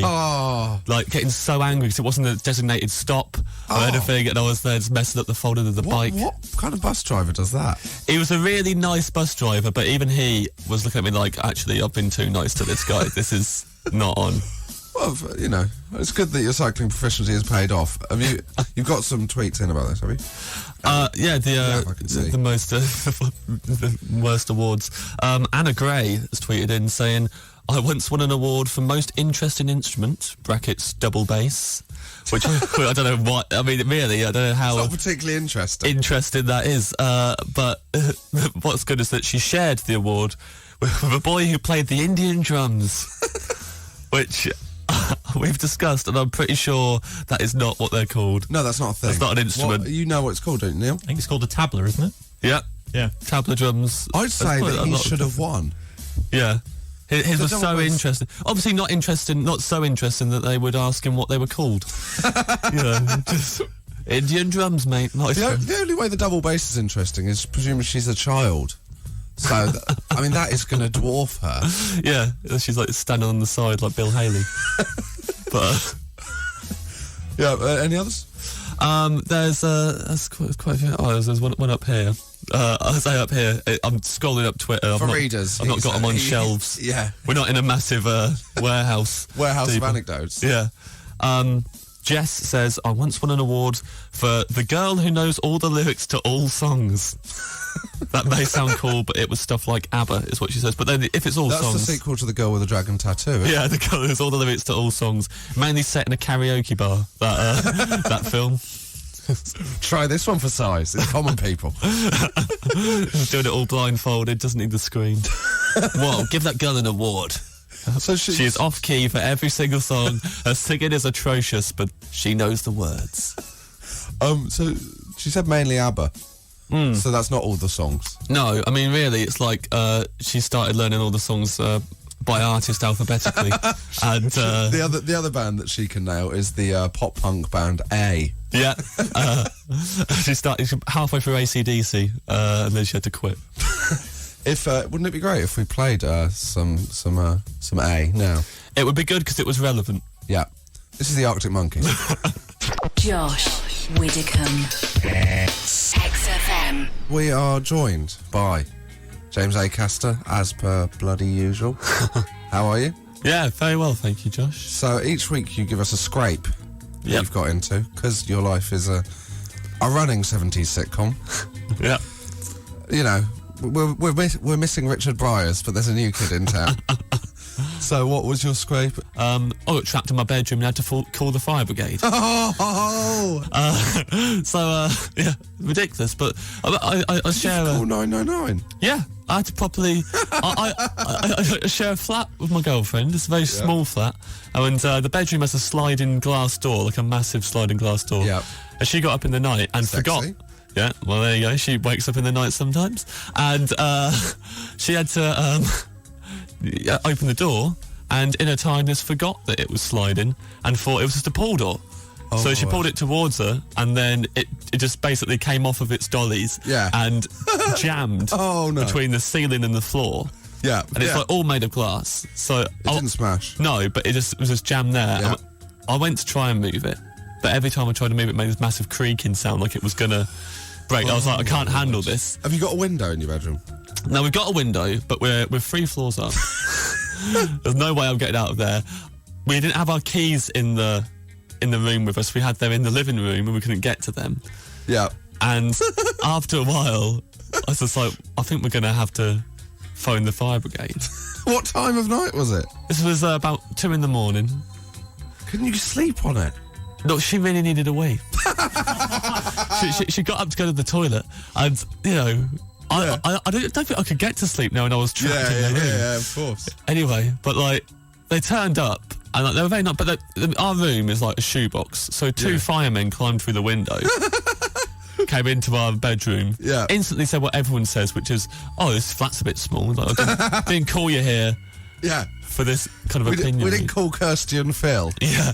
getting so angry because it wasn't a designated stop or anything, and I was there just messing up the folding of the bike. What kind of bus driver does that? He was a really nice bus driver, but even he was looking at me like, actually, I've been too nice to this guy. This is not on. Well, it's good that your cycling proficiency has paid off. You've got some tweets in about this, have you? The most the worst awards. Anna Gray has tweeted in saying, I once won an award for most interesting instrument (double bass), which I don't know what. I mean, really, I don't know how. It's not particularly interesting. Interesting that is. But what's good is that she shared the award with a boy who played the Indian drums, which we've discussed, and I'm pretty sure that is not what they're called. No, that's not a thing. That's not an instrument. You know what it's called, don't you, Neil? I think it's called a tabla, isn't it? Yeah. Yeah. Tabla drums. I'd say that he should have won. Yeah. His was so interesting. Obviously not so interesting that they would ask him what they were called. Just Indian drums, mate. The only way the double bass is interesting is presumably she's a child. So, that is going to dwarf her. Yeah, she's standing on the side like Bill Haley. But any others? There's quite a few. There's one up here. I say up here. I'm scrolling up Twitter. For readers, I've not got them on shelves. Yeah, we're not in a massive warehouse. Warehouse of anecdotes. Yeah. Jess says, I once won an award for the girl who knows all the lyrics to all songs. That may sound cool, but it was stuff like ABBA, is what she says. But then if it's all That's songs... That's the sequel to The Girl with the Dragon Tattoo, isn't it? Yeah, the girl who knows all the lyrics to all songs. Mainly set in a karaoke bar, that film. Try this one for size. It's common people. Doing it all blindfolded, doesn't need the screen. Whoa, give that girl an award. So she is off key for every single song. Her singing is atrocious, but she knows the words. So she said mainly ABBA. So that's not all the songs. No, I mean really, it's like she started learning all the songs by artist alphabetically, and the other band that she can nail is the pop punk band A. Yeah, she started halfway through AC/DC, and then she had to quit. If wouldn't it be great if we played some A now? It would be good because it was relevant. Yeah, this is the Arctic Monkeys. Josh Widdicombe, XFM. We are joined by James Acaster, as per bloody usual. How are you? Yeah, very well, thank you, Josh. So each week you give us a scrape you've got into, because your life is a running 70s sitcom. Yeah. You know, we're missing Richard Bryars, but there's a new kid in town. So what was your scrape? I got trapped in my bedroom and had to call the fire brigade. Yeah, ridiculous. But I share call 999. Yeah, I had to properly. I share a flat with my girlfriend. It's a very small flat, and the bedroom has a sliding glass door, like a massive sliding glass door. Yeah. And she got up in the night and forgot. Yeah, well there you go. She wakes up in the night sometimes, and she had to open the door, and in her tiredness forgot that it was sliding and thought it was just a pull door. So she pulled it towards her, and then it just basically came off of its dollies and jammed between the ceiling and the floor. Yeah. And it's like all made of glass. So it didn't smash. No, but it was just jammed there. Yeah. I went to try and move it, but every time I tried to move it, it made this massive creaking sound like it was going to break. I was like, I can't handle this. Have you got a window in your bedroom? No, we've got a window, but we're 3 floors up. There's no way I'm getting out of there. We didn't have our keys in the room with us. We had them in the living room and we couldn't get to them. Yeah. And after a while, I was just like, I think we're going to have to phone the fire brigade. What time of night was it? This was about 2 in the morning. Couldn't you sleep on it? No, she really needed a wee. she got up to go to the toilet, and, you know, I don't think I could get to sleep now, and I was trapped in the room. Yeah, of course. Anyway, but, like, they turned up, and like, they were very nice, but our room is like a shoebox, so 2 firemen climbed through the window, came into our bedroom, instantly said what everyone says, which is, oh, this flat's a bit small. Like, I didn't call you here for this kind of opinion. We didn't call Kirsty and Phil. Yeah.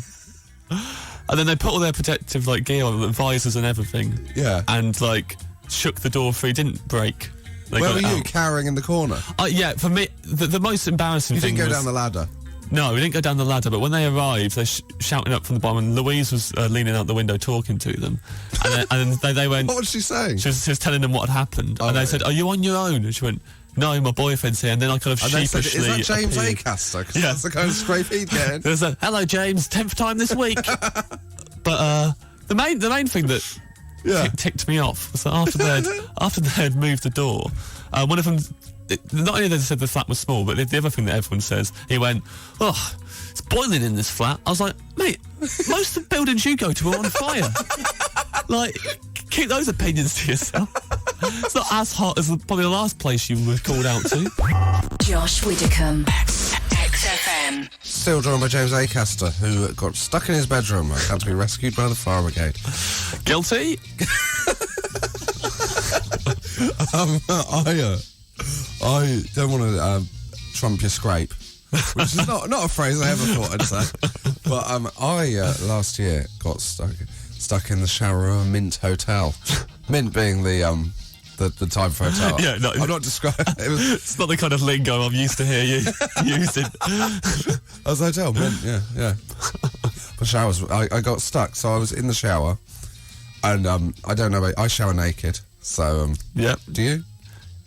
And then they put all their protective like gear on, like, visors and everything. Yeah. And like shook the door free, didn't break. Where were you, cowering in the corner? Yeah, for me, the most embarrassing thing was... You didn't go down the ladder? No, we didn't go down the ladder, but when they arrived, they shouting up from the bottom, and Louise was leaning out the window talking to them. And then they went... What was she saying? She was telling them what had happened. And they said, are you on your own? And she went, no, my boyfriend's here. And then I kind of sheepishly... Said, is that James Acaster? Because that's the kind of scrape he'd get. There's a, hello, James, 10th time this week. But the main thing that ticked me off was that after they had moved the door, one of them, not only they said the flat was small, but the other thing that everyone says, he went, oh, it's boiling in this flat. I was like, mate, most of the buildings you go to are on fire. Like, keep those opinions to yourself. It's not as hot as probably the last place you were called out to. Josh Widdicombe, XFM. Still joined by James Acaster, who got stuck in his bedroom and had to be rescued by the fire brigade. Guilty? I don't want to trump your scrape, which is not a phrase I ever thought I'd say. But I last year got stuck in the shower of a Mint hotel. Mint being the type of hotel. Yeah, no, I'm not describing. It's not the kind of lingo I'm used to hear you using. As I tell, Mint, yeah. The showers. I got stuck, so I was in the shower, and I don't know. I shower naked, so yeah. Do you?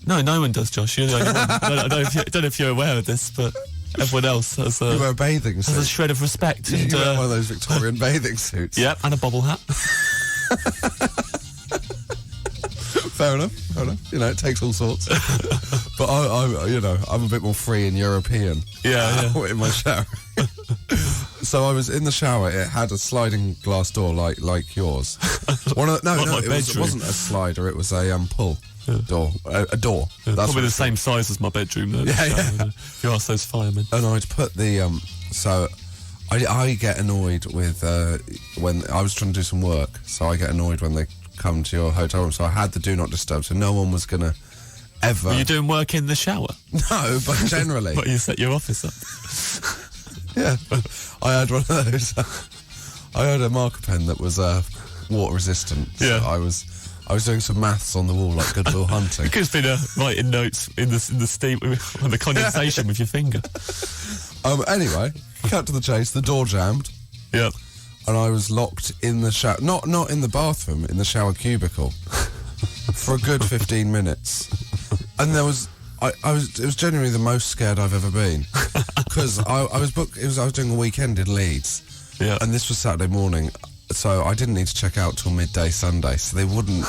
No one does, Josh. You're the only one. I don't know if you're aware of this, but everyone else has You wear a bathing has a suit. shred of respect. You And, wear one of those Victorian bathing suits. yep, and a bobble hat. Fair enough. You know, it takes all sorts. But I'm a bit more free and European. Yeah. In my shower. So I was in the shower. It had a sliding glass door like yours. It wasn't a slider. It was a pull door. A door. Yeah, That's probably what the same size as my bedroom. Though, Yeah. If you ask those firemen. And I'd put the so I get annoyed with when I was trying to do some work. So I get annoyed when they come to your hotel room. So I had the do not disturb. So no one was gonna ever. Were you doing work in the shower? No, but generally. But you set your office up. Yeah, I had one of those. I had a marker pen that was water resistant. So Yeah. I was doing some maths on the wall like Good Will Hunting. You could have been writing notes in the steam on the condensation with your finger. Anyway, cut to the chase. The door jammed, Yep. and I was locked in the shower. Not in the bathroom, in the shower cubicle, for a good 15 minutes. And there was. It was genuinely the most scared I've ever been, because I was doing a weekend in Leeds, Yeah. and this was Saturday morning, so I didn't need to check out till midday Sunday, so they wouldn't.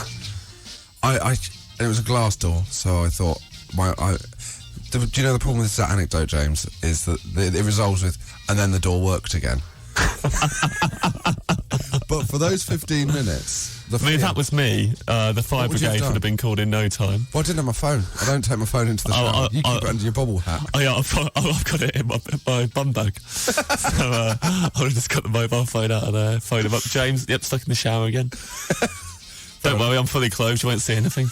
And it was a glass door, so I thought do you know the problem with that anecdote, James, is that it resolves with, and then the door worked again. But for those 15 minutes... If that was me, the fire would you have brigade done? would have been called in no time. Well, I didn't have my phone. I don't take my phone into the shower. You keep it under your bobble hat. Oh yeah, I've got it in my bum bag. So I would have just got the mobile phone out of there, phone him up. James, yep, stuck in the shower again. Don't worry, I'm fully clothed, you won't see anything.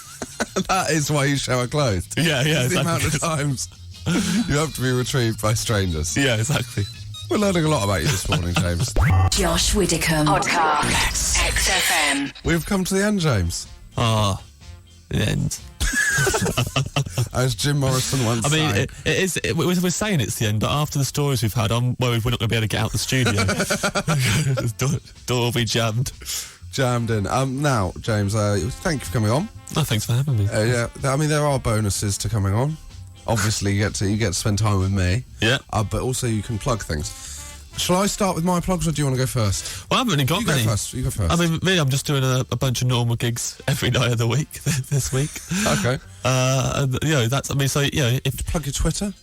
That is why you shower clothed. Yeah, It's the exactly. amount of times you have to be retrieved by strangers. Yeah, exactly. We're learning a lot about you this morning, James. Josh Widdicombe. Podcast. XFM. We've come to the end, James. Ah, the end. As Jim Morrison once I mean, sang. we're saying it's the end, but after the stories we've had, I'm worried we're not going to be able to get out the studio. The door will be jammed. Jammed in. Now, James, thank you for coming on. Oh, thanks for having me. Yeah, I mean, there are bonuses to coming on. Obviously, you get to spend time with me. Yeah. But also you can plug things. Shall I start with my plugs, or do you want to go first? Well, I haven't really got You many. go first. You go first. I mean, really, I'm just doing a bunch of normal gigs every night of the week this week. Okay. That's. I mean, so if Plug your Twitter.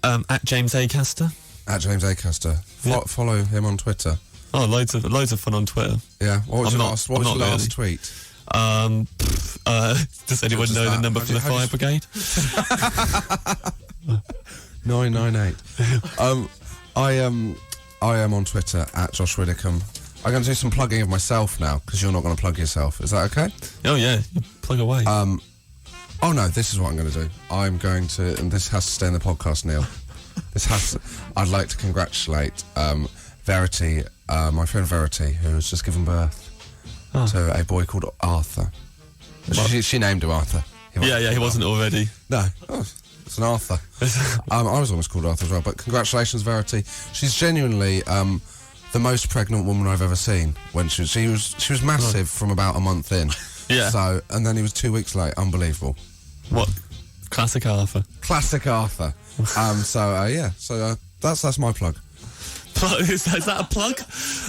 at James Acaster. At James Acaster. Yeah. Follow him on Twitter. Oh, loads of fun on Twitter. Yeah. What was I'm your not- last I'm not last really. tweet? Does anyone Just know the that. number for the How do fire you- brigade? 998. I am on Twitter at Josh Widdicombe. I'm going to do some plugging of myself now, because you're not going to plug yourself. Is that okay? Oh yeah, you plug away. Oh no, this is what I'm going to do. I'm going to, and this has to stay in the podcast, Neil. I'd like to congratulate Verity, my friend Verity, who has just given birth to a boy called Arthur. She named him Arthur. He wasn't already. No. Oh, it's an Arthur. I was almost called Arthur as well, but congratulations, Verity. She's genuinely the most pregnant woman I've ever seen. When she was massive from about a month in. Yeah. So, and then he was 2 weeks late. Unbelievable. What? Classic Arthur. Classic Arthur. So that's my plug. Is that a plug?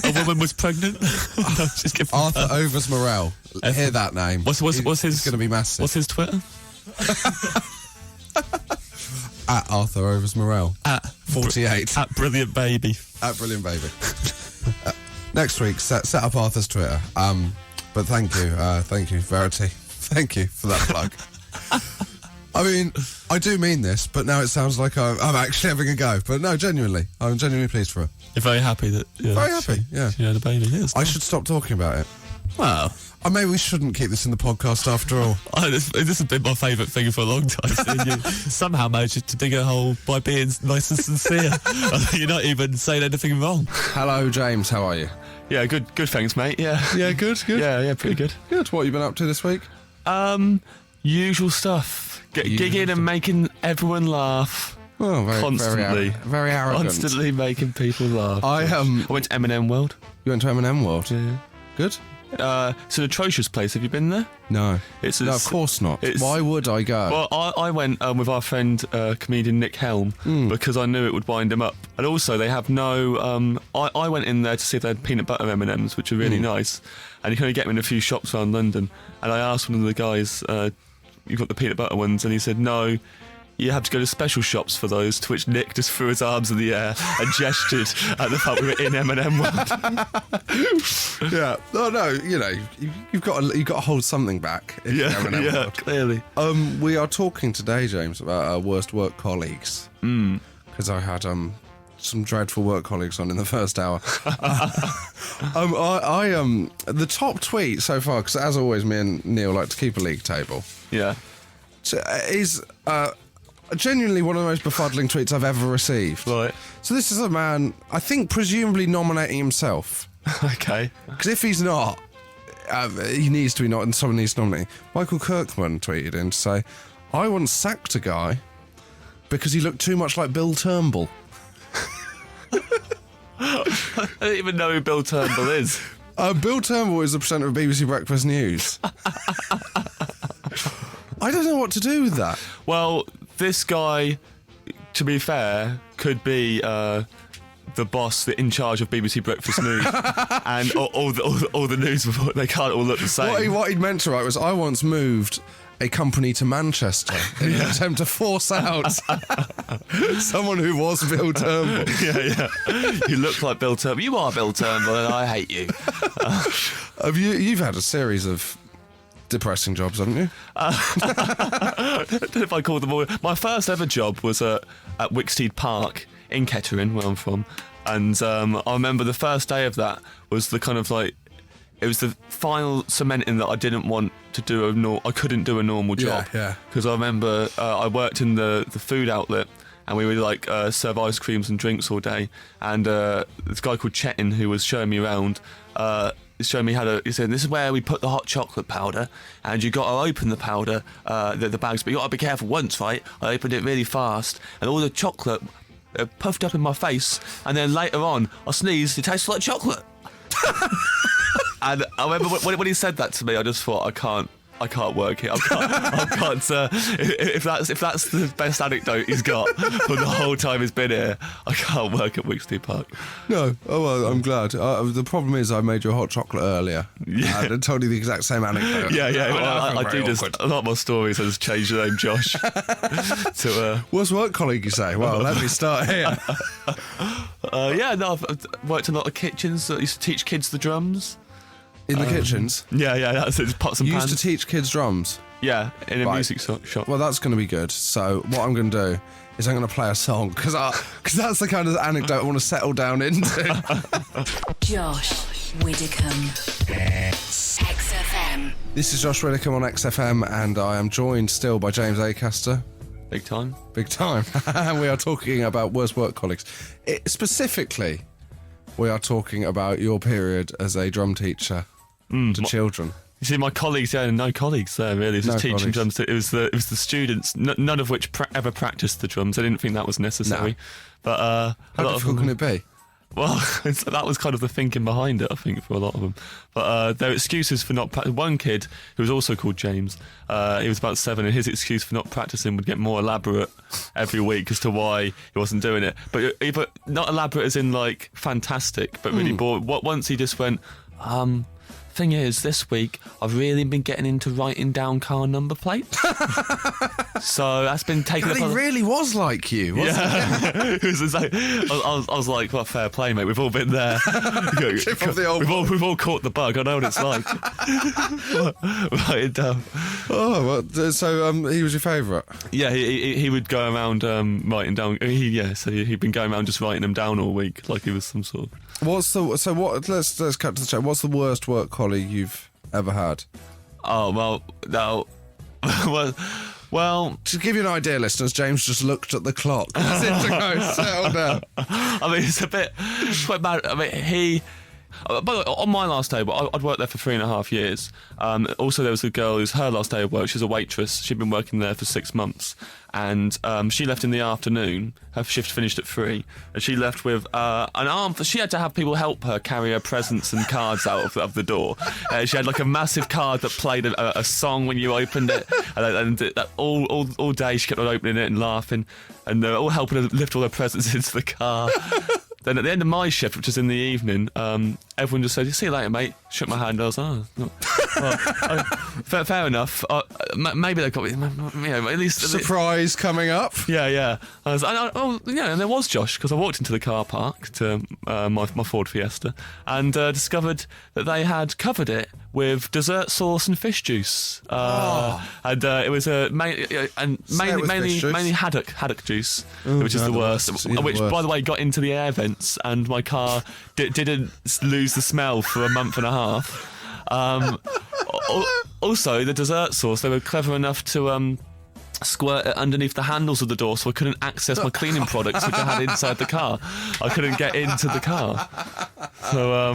A woman was pregnant. No, she's giving Arthur birth. Overs Morel. Hear that name. What's his? It's going to be massive. What's his Twitter? At Arthur Overs Morel. At 48. At Brilliant Baby. At Brilliant Baby. Next week, set up Arthur's Twitter. But thank you, Verity. Thank you for that plug. I mean, I do mean this, but now it sounds like I'm actually having a go. But no, I'm genuinely pleased for her. You're very happy that. Very happy, yeah. She had a baby. Yeah, I should stop talking about it. Well, Maybe we shouldn't keep this in the podcast after all. this has been my favourite thing for a long time. Seeing you somehow managed to dig a hole by being nice and sincere. You're not even saying anything wrong. Hello, James. How are you? Yeah, good thanks, mate. Yeah. Yeah, good. Yeah, pretty good. Good. What have you been up to this week? Usual stuff. Gigging and making everyone laugh. Oh, Constantly. very arrogant. Constantly making people laugh. I went to M&M World. You went to M&M World? Yeah. Good. It's an atrocious place. Have you been there? No. No, of course not. Why would I go? Well, I went with our friend, comedian Nick Helm, because I knew it would wind him up. And also, they have no... I went in there to see if they had peanut butter M&Ms, which are really nice. And you can only get them in a few shops around London. And I asked one of the guys, you got the peanut butter ones? And he said, no, you have to go to special shops for those, to which Nick just threw his arms in the air and gestured at the fact we were in M&M world. Yeah. No, you've got to hold something back. Yeah, world. Clearly. We are talking today, James, about our worst work colleagues. Because I had some dreadful work colleagues on in the first hour. The top tweet so far, because as always, me and Neil like to keep a league table. Yeah. Is genuinely one of the most befuddling tweets I've ever received. Right. So this is a man, I think, presumably nominating himself. Okay. Because if he's not, he needs to be not, and someone needs to nominate. Michael Kirkman tweeted in to say, I once sacked a guy because he looked too much like Bill Turnbull. I don't even know who Bill Turnbull is. Bill Turnbull is the presenter of BBC Breakfast News. I don't know what to do with that. Well, this guy, to be fair, could be the boss in charge of BBC Breakfast News, and all the news report. They can't all look the same. What he'd meant to write was, I once moved a company to Manchester in an attempt to force out someone who was Bill Turnbull. Yeah. You look like Bill Turnbull. You are Bill Turnbull, and I hate you. You've had a series of depressing jobs, haven't you? I don't know if I call them all. My first ever job was at Wicksteed Park in Kettering, where I'm from, and I remember the first day of that was the kind of like, it was the final cementing that I didn't want to do I couldn't do a normal job. Yeah. Because I remember I worked in the food outlet, and we would like serve ice creams and drinks all day, and this guy called Chetin, who was showing me around, showing me he said, this is where we put the hot chocolate powder, and you got to open the powder, the bags, but you got to be careful once, right? I opened it really fast, and all the chocolate puffed up in my face, and then later on I sneezed, it tasted like chocolate. And I remember when he said that to me, I just thought, I can't work here. I can't. If that's the best anecdote he's got for the whole time he's been here, I can't work at Wicksteed Park. No. Oh well, I'm glad. The problem is I made you a hot chocolate earlier. Yeah. And I told you the exact same anecdote. Yeah. Well, I do just a lot of my stories has changed the name Josh to. Worst work colleague, you say? Well, let me start here. I've worked in a lot of kitchens. I used to teach kids the drums. In the kitchens? Yeah, that's it. Pots and pans. You used to teach kids drums? Yeah, in a music shop. Well, that's going to be good. So what I'm going to do is I'm going to play a song, because that's the kind of anecdote I want to settle down into. Josh Widdicombe. XFM. This is Josh Widdicombe on XFM, and I am joined still by James Acaster. Big time. And we are talking about worst work colleagues. Specifically, we are talking about your period as a drum teacher to children. You see, my colleagues, no colleagues there really. It was just teaching drums. It was the students, none of which ever practiced the drums. I didn't think that was necessary. No. But how difficult can it be? Well, that was kind of the thinking behind it, I think, for a lot of them. But their excuses for not practicing. One kid, who was also called James, he was about 7, and his excuse for not practicing would get more elaborate every week as to why he wasn't doing it. But not elaborate as in, like, fantastic, but really bored. Once he just went, thing is, this week I've really been getting into writing down car number plates. So that's been taken up. He really was like you, wasn't he? It was like, I was like, well, fair play, mate. We've all been there. We've all caught the bug. I know what it's like. Write it down. Oh, well, so he was your favourite? Yeah, he would go around writing down. So he'd been going around just writing them down all week, like he was some sort of. Let's cut to the chase. What's the worst work colleague you've ever had? Oh, well, no. Well, to give you an idea, listeners, James just looked at the clock. Settle down. I mean, it's quite bad. I mean, By the way, on my last day, I'd worked there for 3.5 years. Also, there was a girl who's her last day of work. She's a waitress. She'd been working there for 6 months. And she left in the afternoon. Her shift finished at 3. And she left with an arm. She had to have people help her carry her presents and cards out of the door. She had like a massive card that played a song when you opened it. And all day she kept on opening it and laughing. And they were all helping her lift all her presents into the car. Then at the end of my shift, which was in the evening, everyone just said, "See you later, mate." Shook my hand. I was like, fair enough. Maybe they got me, at least Surprise coming up. Yeah. And there was Josh, because I walked into the car park to my Ford Fiesta and discovered that they had covered it with dessert sauce and fish juice. And it was mainly haddock juice, which is the worst. Which, by the way, got into the air vents, and my car didn't lose the smell for a month and a half. Also, the dessert sauce, they were clever enough to squirt it underneath the handles of the door, so I couldn't access my cleaning products which I had inside the car. I couldn't get into the car. So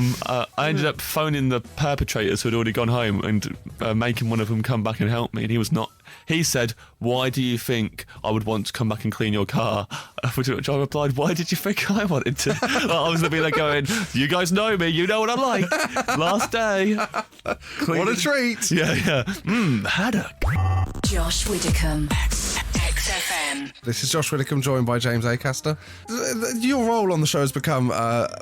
I ended up phoning the perpetrators who had already gone home and making one of them come back and help me, and he was not. He said, "Why do you think I would want to come back and clean your car?" To which I replied, "Why did you think I wanted to?" I was there going, "You guys know me, you know what I'm like. Last day. What a treat." Yeah. Haddock. Josh Widdicombe, XFM. This is Josh Widdicombe, joined by James Acaster. Your role on the show has become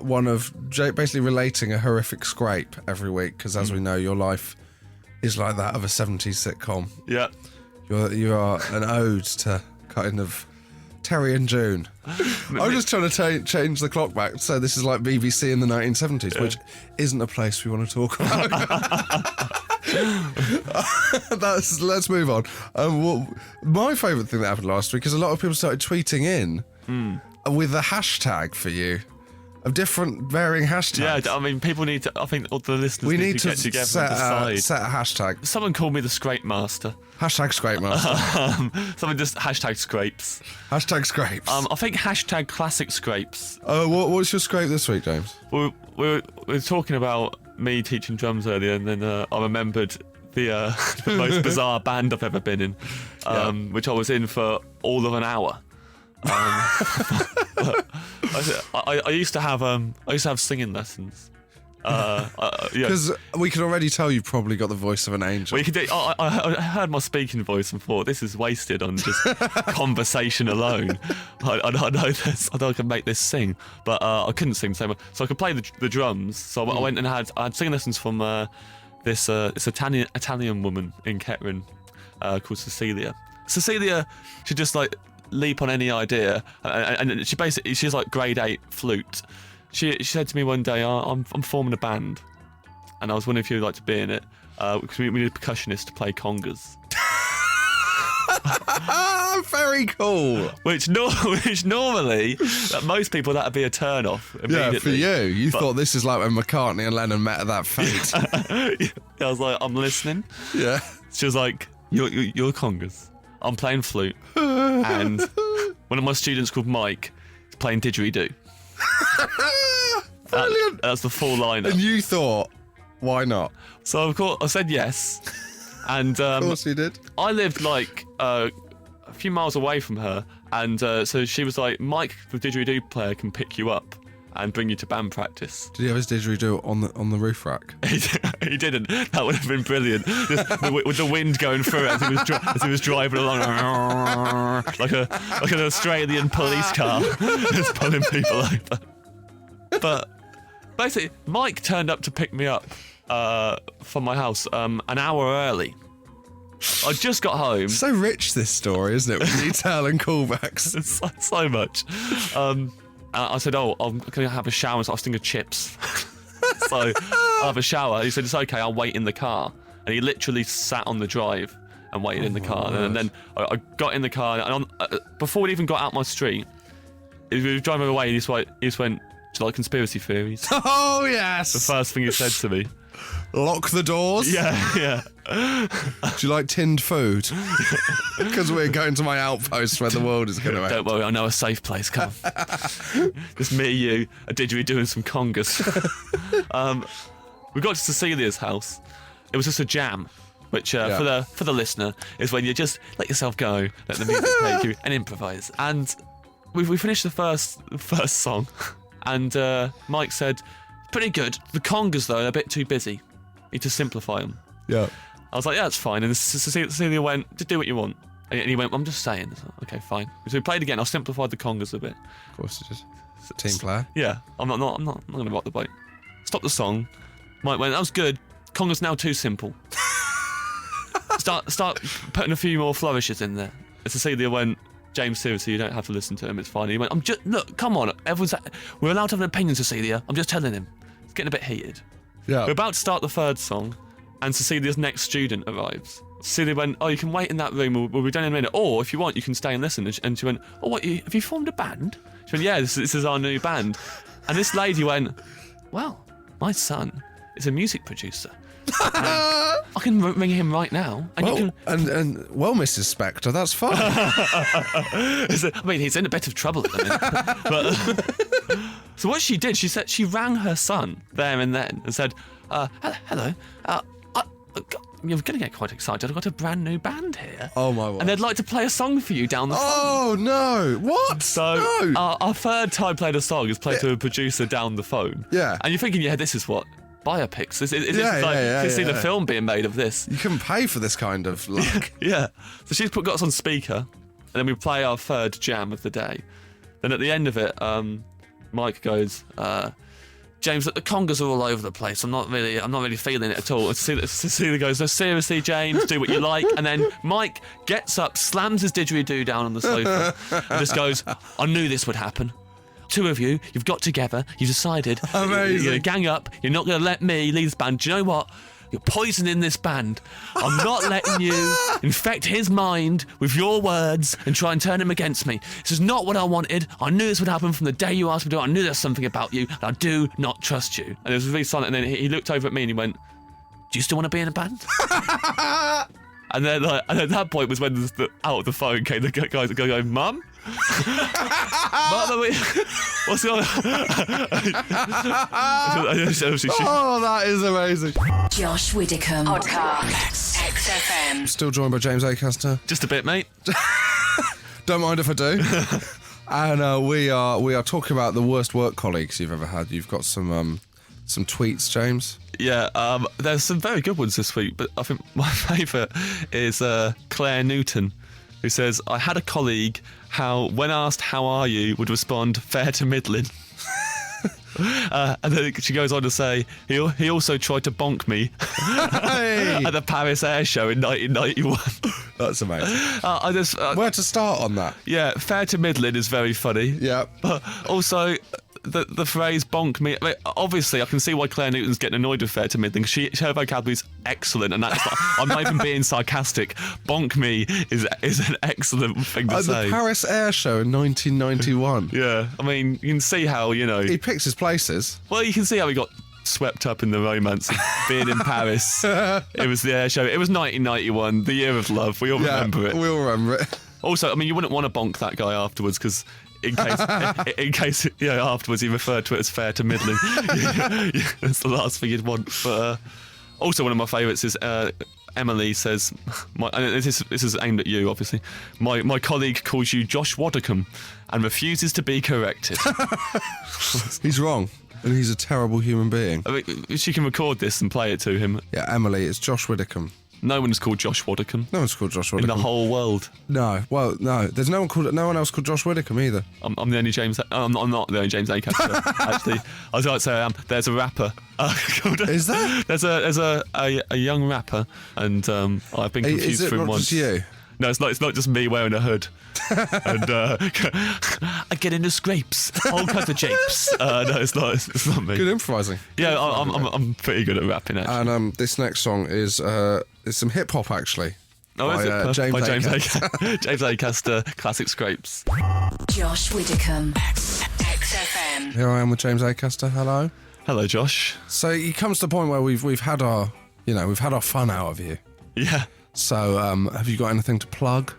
one of basically relating a horrific scrape every week, because as we know, your life is like that of a 70s sitcom. Yeah. You are an ode to kind of Terry and June. I'm just trying to change the clock back, so this is like BBC in the 1970s, which isn't a place we want to talk about. Let's move on. My favourite thing that happened last week is a lot of people started tweeting in with a hashtag for you. Of different varying hashtags. Yeah, I mean, people need to. I think all the listeners need to get together and decide. Set a hashtag. Someone called me the Scrape Master. Hashtag Scrape Master. Someone just hashtag scrapes. Hashtag scrapes. I think hashtag classic scrapes. What's your scrape this week, James? We were talking about me teaching drums earlier, and then I remembered the most bizarre band I've ever been in, which I was in for all of an hour. I used to have singing lessons. Because we can already tell you've probably got the voice of an angel. I heard my speaking voice and thought, this is wasted on just conversation alone. I know this. I know I can make this sing, but I couldn't sing so much. So I could play the drums. So I went and I had singing lessons from this Italian woman in Kettering called Cecilia. Cecilia should just like leap on any idea, and she's like grade 8 flute. She said to me one day, I'm forming a band, and I was wondering if you'd like to be in it, because we need a percussionist to play congas. Very cool. Which normally, most people, that'd be a turn off immediately. Yeah, for you thought this is like when McCartney and Lennon met at that fete. I was like, I'm listening. Yeah. She was like, you're congas. I'm playing flute, and one of my students called Mike is playing didgeridoo. Brilliant. That's the full lineup. And you thought, why not? So of course I said yes, and of course you did. I lived like a few miles away from her, and so she was like, Mike, the didgeridoo player, can pick you up and bring you to band practice. Did he have his didgeridoo on the roof rack? He didn't. That would have been brilliant. Just with the wind going through it as he was driving along, like an Australian police car, just pulling people over. But basically, Mike turned up to pick me up from my house an hour early. I just got home. So rich, this story, isn't it? When you tell and callbacks. It's so much. I said, I'm going to have a shower, so I was thinking of chips. So I'll have a shower. He said, it's okay, I'll wait in the car. And he literally sat on the drive and waited in the car. And then I got in the car, and before we even got out my street, he was driving away, he just went, do you like conspiracy theories? Oh, yes! The first thing he said to me. lock the doors. Yeah. Do you like tinned food? Because we're going to my outpost where the world is going to end. Don't worry, I know a safe place. Come on. Just me, you, a didgeridoo doing some congas. We got to Cecilia's house. It was just a jam, which for the listener is when you just let yourself go, let the music take you, and improvise. And we finished the first song, and Mike said, "Pretty good. The congas though, are a bit too busy. You need to simplify them." Yeah. I was like, "Yeah, that's fine." And Cecilia went, "Just do what you want." And he went, "I'm just saying." Okay, fine. So we played again. I simplified the congas a bit. Of course it is. Team player. Yeah, I'm not going to rock the boat. Stop the song. Mike went, "That was good. Congas now too simple." Start putting a few more flourishes in there. And Cecilia went, "James, seriously, you don't have to listen to him. It's fine." And he went, "Look, come on. We're allowed to have an opinion, Cecilia. I'm just telling him." It's getting a bit heated. Yeah. We're about to start the third song, and Cecilia's next student arrives. Cecilia went, "Oh, you can wait in that room. We'll be done in a minute. Or if you want, you can stay and listen." And she went, "Oh, what? Have you formed a band?" She went, "Yeah, this is our new band." And this lady went, "Well, my son is a music producer. I can ring him right now." And Well, you can. well, Mrs. Spector, that's fine. I mean, he's in a bit of trouble at the minute. But, so what she did, she rang her son there and then and said, "Hello, you're going to get quite excited. I've got a brand new band here. Oh, my word. And they'd like to play a song for you down the phone." Oh, no. What? So No. our third time played a song is played to a producer down the phone. Yeah. And you're thinking, this is what? Biopics. This is Yeah, like, yeah, you can see yeah. the film being made of this. You can pay for this kind of luck. Yeah. So she's got us on speaker, and then we play our third jam of the day. Then at the end of it, Mike goes, "James, look, the congas are all over the place. I'm not really feeling it at all." And Cecilia goes, "No, seriously, James, do what you like." And then Mike gets up, slams his didgeridoo down on the sofa, and just goes, "I knew this would happen. Two of you, you've got together, you decided Amazing. you're going to gang up, you're not going to let me lead this band. Do you know what? You're poisoning this band. I'm not letting you infect his mind with your words and try and turn him against me. This is not what I wanted. I knew this would happen from the day you asked me to do it. I knew there's something about you, and I do not trust you." And it was really silent, and then he looked over at me and he went, "Do you still want to be in a band?" And then at that point was when out of the phone came the guys going, "Mum? Mother, what's going on?" Oh, that is amazing. Josh Widdicombe Podcast. XFM. Still joined by James Acaster. Just a bit, mate. Don't mind if I do. And we are talking about the worst work colleagues you've ever had. You've got some tweets, James. Yeah, there's some very good ones this week, but I think my favourite is Claire Newton, who says, "I had a colleague when asked how are you, would respond fair to middling." And then she goes on to say, he also tried to bonk me at the Paris Air Show in 1991. That's amazing. Where to start on that? Yeah, fair to middling is very funny. Yeah. But also, the phrase bonk me, I mean, obviously I can see why Claire Newton's getting annoyed with fair to middling, because her vocabulary's excellent, and that's I'm not even being sarcastic. Bonk me is an excellent thing to say. The Paris Air Show in 1991. Yeah, I mean, you can see how, He picks his places. well, you can see how he got swept up in the romance of being in Paris. It was the air show. It was 1991, the year of love. We all remember it. We all remember it. Also, I mean, you wouldn't want to bonk that guy afterwards, because in case afterwards he referred to it as fair to middling. That's the last thing you'd want. But also, one of my favourites is Emily says, and this is aimed at you, obviously. My colleague calls you Josh Widdicombe and refuses to be corrected. He's wrong, and he's a terrible human being. I mean, she can record this and play it to him. Yeah, Emily, it's Josh Widdicombe. No one's called Josh Widdicombe No one's called Josh in Widdicombe. the whole world. No, well, no. There's no one else called Josh Widdicombe either. I'm the only James. I'm not the only James Acaster. Actually, I was going to say I am. There's a rapper. Is there? There's a young rapper, and I've been confused Is it for him not once. just you? No, it's not just me wearing a hood. And I get into scrapes, all kinds of japes. No, it's not me. Good improvising. Yeah, I'm pretty good at rapping actually. And this next song is some hip hop actually. Oh, is by, it? James By James Acaster. James Acaster, classic scrapes. Josh Widdicombe XFM. Here I am with James Acaster. Hello. Hello, Josh. So it comes to the point where we've had our fun out of you. Yeah. So have you got anything to plug?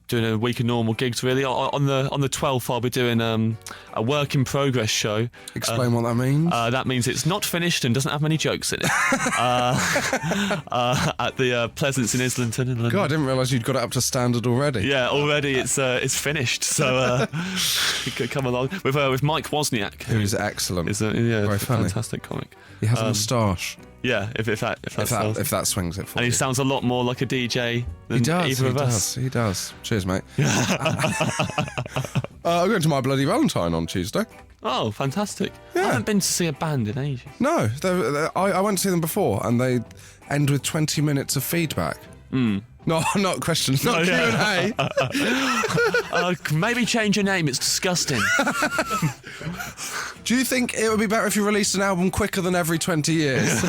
Doing a week of normal gigs, really. On the 12th, I'll be doing a work in progress show. Explain what that means. That means it's not finished and doesn't have many jokes in it. At the Pleasance in Islington in London. God, I didn't realise you'd got it up to standard already. Yeah, already it's finished. So you could come along with Mike Wozniak, who's excellent. Is a very funny, fantastic comic. He has a moustache. Yeah, if that swings it for and you. he sounds a lot more like a DJ than either of us. He does. Cheers, mate. I'm going to My Bloody Valentine on Tuesday. Oh, fantastic. Yeah. I haven't been to see a band in ages. No, I went to see them before, and they end with 20 minutes of feedback. No, not questions, not Q&A. Maybe change your name, it's disgusting. Do you think it would be better if you released an album quicker than every 20 years?